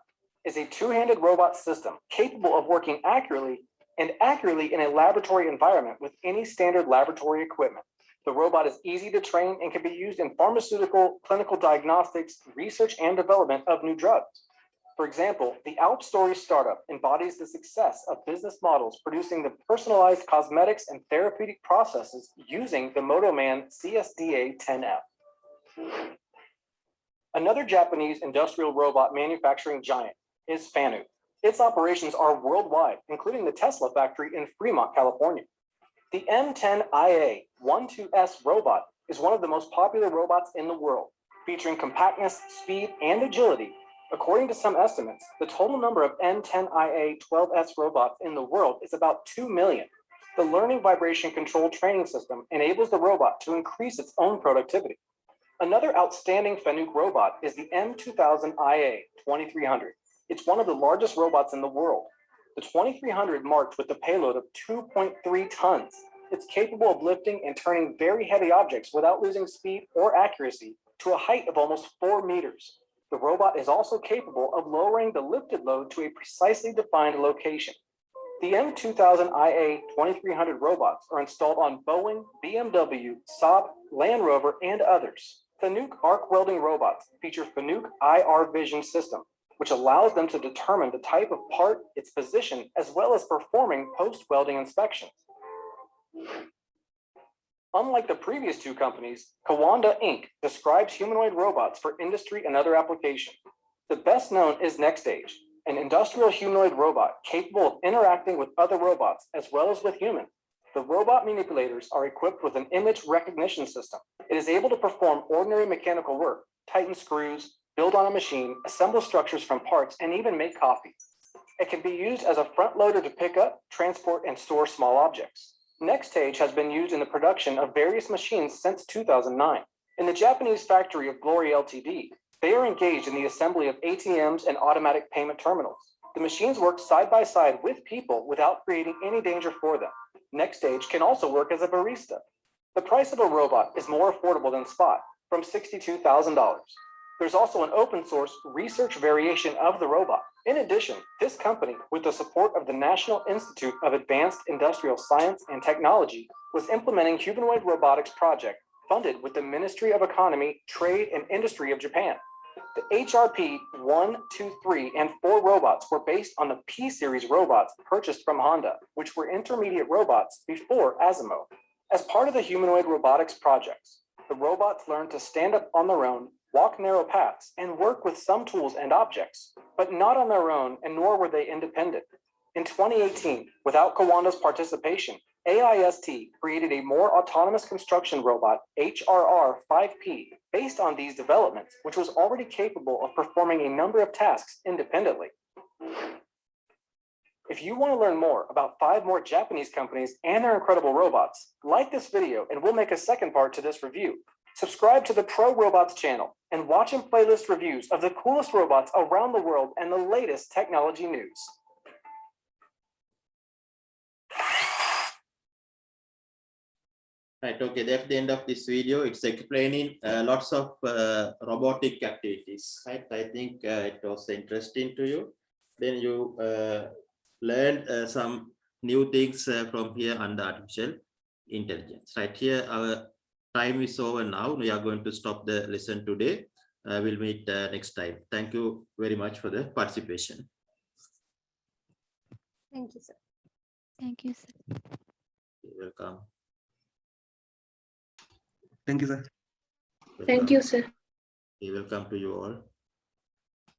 is a two-handed robot system capable of working accurately in a laboratory environment with any standard laboratory equipment. The robot is easy to train and can be used in pharmaceutical, clinical diagnostics, research, and development of new drugs. For example, the Alp Story startup embodies the success of business models producing the personalized cosmetics and therapeutic processes using the MotoMan CSDA-10F. Another Japanese industrial robot manufacturing giant is Fanuc. Its operations are worldwide, including the Tesla factory in Fremont, California. The M10IA-12S robot is one of the most popular robots in the world, featuring compactness, speed, and agility. According to some estimates, the total number of M10IA-12S robots in the world is about 2 million. The learning vibration control training system enables the robot to increase its own productivity. Another outstanding Fanuc robot is the M2000IA-2300. It's one of the largest robots in the world. The 2300 marked with a payload of 2.3 tons. It's capable of lifting and turning very heavy objects without losing speed or accuracy to a height of almost 4 meters. The robot is also capable of lowering the lifted load to a precisely defined location. The M2000IA-2300 robots are installed on Boeing, BMW, Saab, Land Rover, and others. Fanuc arc welding robots feature Fanuc IR vision system, which allows them to determine the type of part, its position, as well as performing post-welding inspections. Unlike the previous two companies, Kawanda Inc. describes humanoid robots for industry and other applications. The best known is NextStage, an industrial humanoid robot capable of interacting with other robots as well as with humans. The robot manipulators are equipped with an image recognition system. It is able to perform ordinary mechanical work, tighten screws, build on a machine, assemble structures from parts, and even make coffee. It can be used as a front loader to pick up, transport, and store small objects. NextStage has been used in the production of various machines since 2009. In the Japanese factory of Glory Ltd., they are engaged in the assembly of ATMs and automatic payment terminals. The machines work side by side with people without creating any danger for them. NextStage can also work as a barista. The price of a robot is more affordable than Spot, from $62,000. There's also an open source research variation of the robot. In addition, this company, with the support of the National Institute of Advanced Industrial Science and Technology, was implementing humanoid robotics project funded with the Ministry of Economy, Trade, and Industry of Japan. The HRP 1, 2, 3, and 4 robots were based on the P-series robots purchased from Honda, which were intermediate robots before Asimo. As part of the humanoid robotics projects, the robots learned to stand up on their own, walk narrow paths, and work with some tools and objects, but not on their own, and nor were they independent. In 2018, without Kawanda's participation, AIST created a more autonomous construction robot, HRR-5P, based on these developments, which was already capable of performing a number of tasks independently. If you want to learn more about 5 more Japanese companies and their incredible robots, like this video and we'll make a second part to this review. Subscribe to the Pro Robots channel and watch and playlist reviews of the coolest robots around the world and the latest technology news. Right, okay, that's the end of this video. It's explaining lots of robotic activities, right? I think it was interesting to you. Then you learned some new things from here under artificial intelligence. Right here, our time is over now. We are going to stop the lesson today. We'll meet next time. Thank you very much for the participation. Thank you, sir. Thank you, sir. You're welcome. Thank you, sir. Thank you, sir. Welcome to you all.